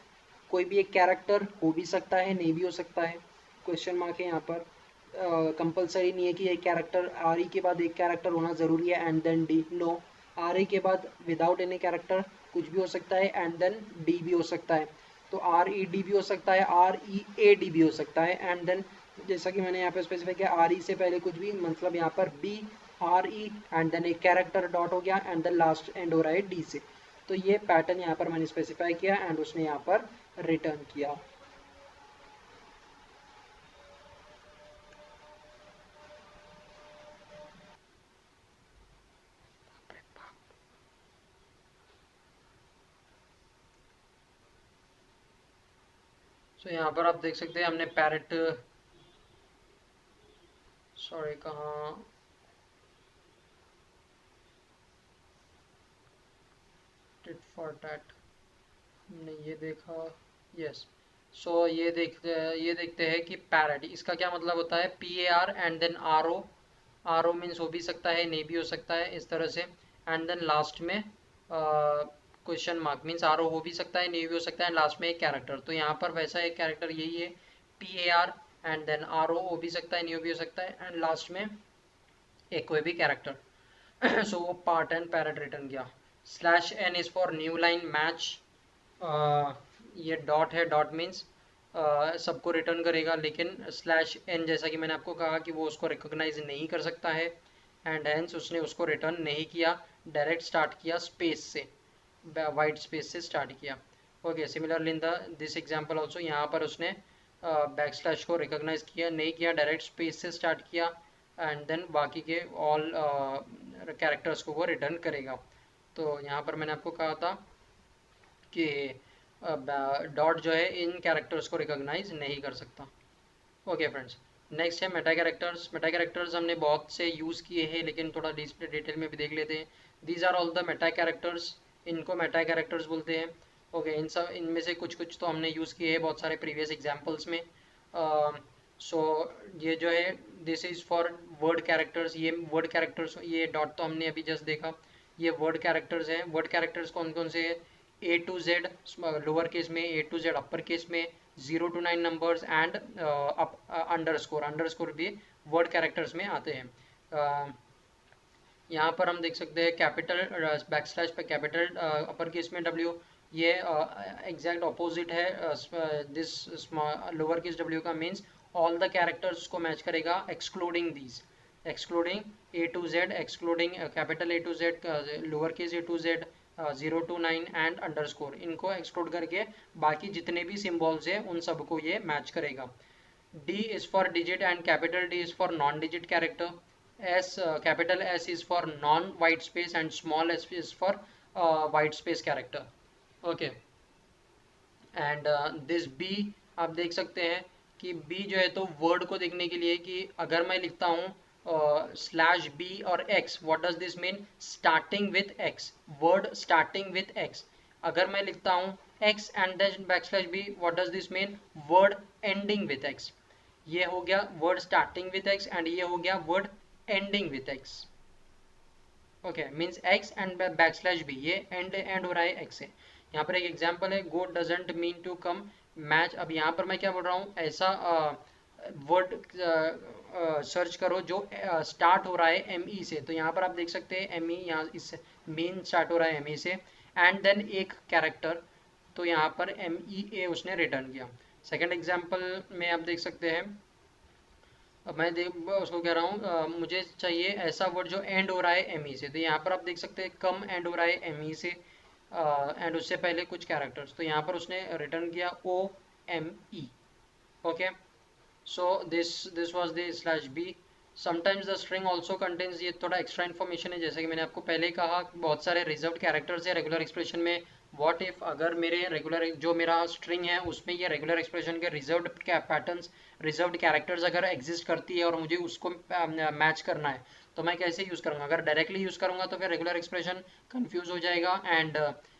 कोई भी एक कैरेक्टर हो भी सकता है नहीं भी हो सकता है, क्वेश्चन मार्क है यहाँ पर। कंपलसरी नहीं है कि एक कैरेक्टर RE के बाद एक कैरेक्टर होना ज़रूरी है and then D, no, RE के बाद विदाउट एनी कैरेक्टर कुछ भी हो सकता है एंड देन D भी हो सकता है। तो RED भी हो सकता है, READ भी हो सकता है एंड देन जैसा कि मैंने यहाँ पे स्पेसिफाई किया RE से पहले कुछ भी, मतलब यहाँ पर BRE एंड देन एक कैरेक्टर डॉट हो गया एंड देन लास्ट एंड हो रहा है D से। तो ये पैटर्न यहाँ पर मैंने स्पेसिफाई किया एंड उसने यहाँ पर रिटर्न किया। सो यहाँ पर आप देख सकते हैं हमने पैरेट, सॉरी कहाँ, टिट फॉर टैट, हमने ये देखा। यस, सो ये देखते हैं कि पैरेट इसका क्या मतलब होता है। PAR and then RO, RO मीन्स हो भी सकता है नहीं भी हो सकता है इस तरह से, एंड देन लास्ट में क्वेश्चन मार्क मीन्स RO हो भी सकता है नहीं भी हो सकता है, लास्ट में एक कैरेक्टर। तो यहाँ पर वैसा एक कैरेक्टर यही है, PAR एंड देन RO हो भी सकता है नहीं हो भी हो सकता है, एंड लास्ट में एक कोई भी कैरेक्टर। सो वो पार्ट एंड पैरेट रिटर्न किया। /n is for new line match, ये डॉट है, डॉट मीन्स सबको रिटर्न करेगा, लेकिन /n जैसा कि मैंने आपको कहा कि वो उसको रिकॉग्नाइज नहीं कर सकता है, एंड हेंस उसने उसको रिटर्न नहीं किया, डायरेक्ट स्टार्ट किया स्पेस से, वाइट स्पेस से स्टार्ट किया। Okay, similarly in the this example also, यहाँ पर उसने बैकस्लैश को रिकॉग्नाइज किया नहीं किया, डायरेक्ट स्पेस से स्टार्ट किया, एंड देन बाकी के ऑल कैरेक्टर्स को वो रिटर्न करेगा। तो यहाँ पर मैंने आपको कहा था कि डॉट जो है इन कैरेक्टर्स को रिकॉग्नाइज नहीं कर सकता। ओके फ्रेंड्स, नेक्स्ट है मेटा कैरेक्टर्स। मेटा कैरेक्टर्स हमने बहुत से यूज़ किए हैं, लेकिन थोड़ा डिस्प्ले डिटेल में भी देख लेते हैं। These are all the meta characters, इनको मेटा कैरेक्टर्स बोलते हैं। ओके, इन सब इनमें से कुछ कुछ तो हमने यूज़ किए हैं बहुत सारे प्रीवियस एग्जाम्पल्स में। सो ये जो है this is for word characters, ये वर्ड कैरेक्टर्स, ये डॉट तो हमने अभी जस्ट देखा, ये वर्ड कैरेक्टर्स हैं। वर्ड कैरेक्टर्स कौन कौन से हैं, A to Z lower case में, A to Z upper case में, 0 to 9 numbers and underscore, underscore भी वर्ड कैरेक्टर्स में आते हैं। यहाँ पर हम देख सकते हैं कैपिटल बैकस्लैश पे कैपिटल अपर केस में W, ये एग्जैक्ट ऑपोजिट है दिस लोअर केस W का, मीन्स ऑल द कैरेक्टर्स को मैच करेगा excluding these, excluding A to Z, excluding capital A to Z, lower case A to Z, 0 to 9 and underscore, इनको exclude करके बाकी जितने भी symbols हैं उन सबको ये मैच करेगा। D is for digit and capital D is for non-digit character. Capital S is for non-white space and small s is for white space character. Okay. And this B आप देख सकते हैं कि B जो है तो word को देखने के लिए, कि अगर मैं लिखता हूँ /B और X, what does this mean, starting with X, word starting with X। अगर मैं लिखता हूँ X and then /B, what does this mean, word ending with X। ये हो गया word starting with X and ये हो गया word ending with X। Okay, means X and /B, ये एंड हो रहा है X से। यहाँ पर एक एग्जांपल है, go doesn't mean to come match. अब यहाँ पर मैं क्या बोल रहा हूँ, ऐसा वर्ड सर्च करो जो स्टार्ट हो रहा है ME से। तो यहाँ पर आप देख सकते हैं ME, यहाँ इस मीन स्टार्ट हो रहा है ME से, एंड देन एक कैरेक्टर, तो यहाँ पर MEA उसने रिटर्न किया। सेकेंड एग्जाम्पल में आप देख सकते हैं, अब मैं उसको कह रहा हूँ मुझे चाहिए ऐसा वर्ड जो एंड हो रहा है ME से। तो यहाँ पर आप देख सकते हैं कम एंड हो रहा है ME से, एंड उससे पहले कुछ कैरेक्टर्स, तो यहाँ पर उसने रिटर्न किया OME। Okay, so this was the /B। Sometimes the string also contains, ये थोड़ा एक्स्ट्रा इन्फॉर्मेशन है, जैसे कि मैंने आपको पहले कहा बहुत सारे रिजर्व्ड कैरेक्टर्स है रेगुलर एक्सप्रेशन में। व्हाट इफ अगर मेरे रेगुलर जो मेरा स्ट्रिंग है उसमें ये रेगुलर एक्सप्रेशन के रिजर्व्ड पैटर्न्स, रिजर्व्ड कैरेक्टर्स अगर एग्जिस्ट करती है और मुझे उसको मैच करना है, तो मैं कैसे यूज़ करूँगा। अगर डायरेक्टली यूज़ करूँगा तो फिर रेगुलर एक्सप्रेशन कन्फ्यूज हो जाएगा एंड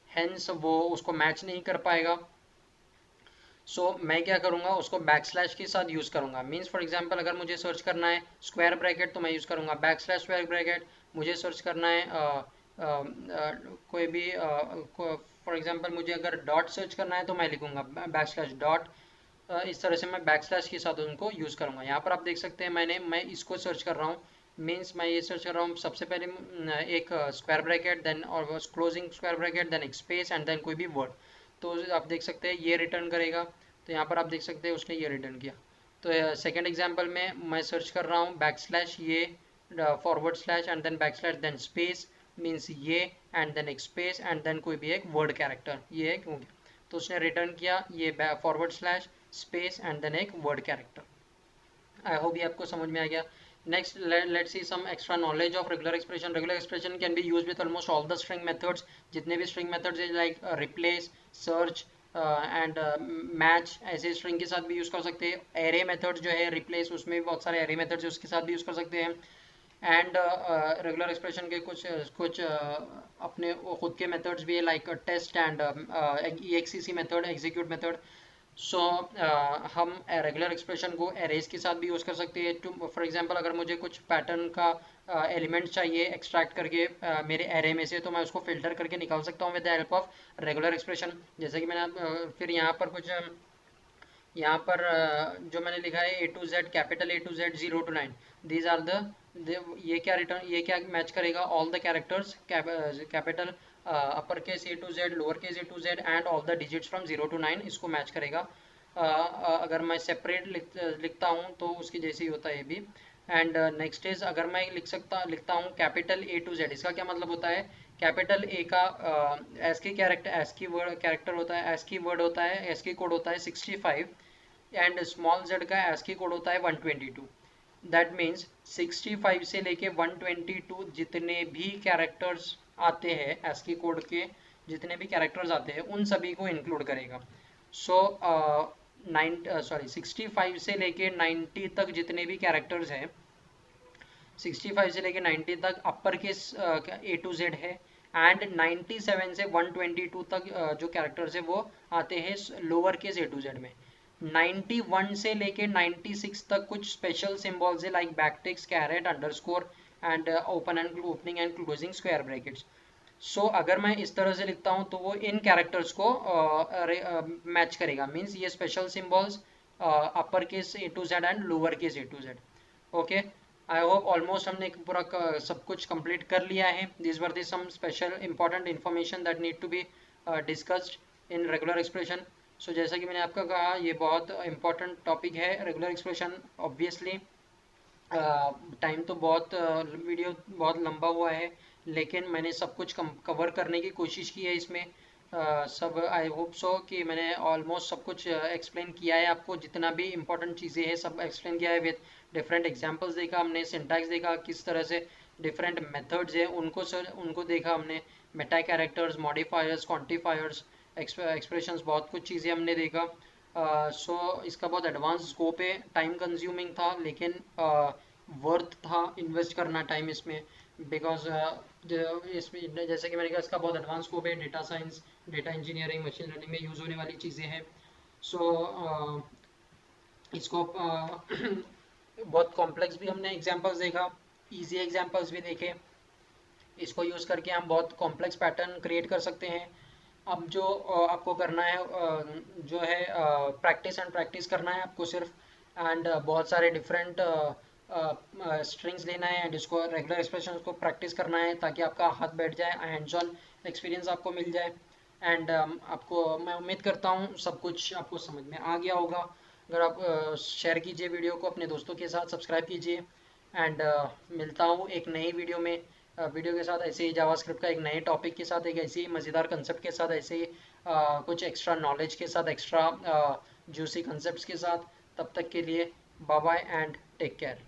हेंस वो उसको मैच नहीं कर पाएगा। सो मैं क्या करूँगा, उसको बैकस्लैश के साथ यूज़ करूँगा। मीन्स फॉर एग्जांपल अगर मुझे सर्च करना है स्क्वायर ब्रैकेट, तो मैं यूज़ करूँगा बैकस्लैश स्क्वायर ब्रैकेट। मुझे सर्च करना है कोई भी फॉर एग्जांपल मुझे अगर डॉट सर्च करना है तो मैं लिखूँगा बैकस्लैश डॉट। इस तरह से मैं बैकस्लैश के साथ उनको यूज़ करूँगा। यहाँ पर आप देख सकते हैं मैं इसको सर्च कर रहा हूँ, मीन्स मैं ये सर्च कर रहा हूँ सबसे पहले एक स्क्वायर ब्रैकेट, देन और क्लोजिंग स्क्वायर ब्रैकेट, देन एक स्पेस एंड देन कोई भी वर्ड। तो आप देख सकते हैं ये रिटर्न करेगा। तो यहाँ पर आप देख सकते हैं उसने ये रिटर्न किया। तो सेकेंड एग्जाम्पल में मैं सर्च कर रहा हूँ बैकस्लैश ये forward slash and then backslash then space, means ये एंड देन एक स्पेस एंड देन कोई भी एक वर्ड कैरेक्टर, ये एक हो गया। तो उसने रिटर्न किया ये forward slash space and then एक वर्ड कैरेक्टर। आई होप ये आपको समझ में आ गया। Next, let's see some extra knowledge of regular expression. Regular expression can be used with almost all the string methods. जितने भी string methods है like replace, search and match, ऐसे string के साथ भी use कर सकते हैं। Array methods जो है replace, उसमें भी बहुत सारे array methods है, उसके साथ भी use कर सकते हैं। एंड रेगुलर एक्सप्रेशन के कुछ अपने खुद के मेथड्स भी है, like test and EXEC method, execute method. So हम रेगुलर एक्सप्रेशन को एरेज के साथ भी यूज़ कर सकते हैं। टू फॉर एग्जांपल अगर मुझे कुछ पैटर्न का एलिमेंट चाहिए एक्सट्रैक्ट करके मेरे एरे में से, तो मैं उसको फिल्टर करके निकाल सकता हूँ with the help of regular expression. जैसे कि मैंने फिर यहाँ पर कुछ यहाँ पर जो मैंने लिखा है A to Z, capital A to Z 0 to 9, these are ये क्या रिटर्न, ये क्या मैच करेगा, all the characters capital upper case A to Z, lower case A to Z and all the digits from 0 to 9, इसको match करेगा। अगर मैं separate लिखता हूँ तो उसकी जैसे ही होता है ये भी। एंड नेक्स्ट इज, अगर मैं लिखता हूँ कैपिटल A to Z, इसका क्या मतलब होता है, कैपिटल ए का एस की वर्ड कैरेक्टर होता है, एस की वर्ड होता है, एस की कोड होता है 65 एंड स्मॉल जेड का एस की कोड होता है 122। दैट मीन्स 65 से लेके 122 जितने भी कैरेक्टर्स आते हैं, एस की कोड के जितने भी कैरेक्टर्स आते हैं उन सभी को इंक्लूड करेगा। सो 65 से लेके 90 तक जितने भी कैरेक्टर्स हैं, 65 से लेके 90 तक अपर केस A to Z है, एंड 97 से 122 तक जो कैरेक्टर्स है वो आते हैं lower case A to Z में। 91 से लेके 96 तक कुछ स्पेशल सिंबल्स है, like backticks, caret, underscore and opening and closing square brackets. So अगर मैं इस तरह से लिखता हूँ तो वो इन कैरेक्टर्स को मैच करेगा, मीन्स ये special symbols upper case A to Z एंड lower case A to Z। Okay, I hope almost हमने पूरा सब कुछ कंप्लीट कर लिया है। This were the some special important information that need to be discussed in regular expression. So जैसा कि मैंने आपको कहा, ये बहुत इंपॉर्टेंट टॉपिक है रेगुलर एक्सप्रेशन। ऑब्वियसली टाइम तो बहुत वीडियो बहुत लंबा हुआ है, लेकिन मैंने सब कुछ कवर करने की कोशिश की है इसमें। सब आई होप सो कि मैंने ऑलमोस्ट सब कुछ एक्सप्लेन किया है आपको, जितना भी इंपॉर्टेंट चीज़ें हैं सब एक्सप्लेन किया है विद डिफरेंट एग्जांपल्स देखा हमने, सिंटैक्स देखा, किस तरह से डिफरेंट मेथड्स हैं उनको देखा हमने, Meta characters, modifiers, quantifiers, expressions, बहुत कुछ चीज़ें हमने देखा। सो इसका बहुत एडवांस स्कोप है, टाइम कंज्यूमिंग था, लेकिन वर्थ था इन्वेस्ट करना टाइम इसमें, बिकॉज इसमें जैसे कि मैंने कहा इसका बहुत एडवांस स्कोप है, data science, data engineering, machine learning में यूज़ होने वाली चीज़ें हैं। सो इसको बहुत कॉम्प्लेक्स भी हमने एग्जांपल्स देखा, इजी एग्जांपल्स भी देखे। इसको यूज़ करके हम बहुत कॉम्प्लेक्स पैटर्न क्रिएट कर सकते हैं। अब जो आपको करना है जो है प्रैक्टिस एंड प्रैक्टिस करना है आपको सिर्फ, एंड बहुत सारे डिफरेंट स्ट्रिंग्स लेना है एंड इसको रेगुलर एक्सप्रेशन को प्रैक्टिस करना है, ताकि आपका हाथ बैठ जाए, हैंड्स ऑन एक्सपीरियंस आपको मिल जाए। एंड आपको मैं उम्मीद करता हूँ सब कुछ आपको समझ में आ गया होगा। अगर आप शेयर कीजिए वीडियो को अपने दोस्तों के साथ, सब्सक्राइब कीजिए, एंड मिलता हूँ एक नई वीडियो में, वीडियो के साथ ऐसे ही जावास्क्रिप्ट का एक नए टॉपिक के साथ, एक ऐसे ही मज़ेदार कंसेप्ट के साथ, ऐसे ही कुछ एक्स्ट्रा नॉलेज के साथ, एक्स्ट्रा जूसी कंसेप्ट्स के साथ। तब तक के लिए bye bye and take care.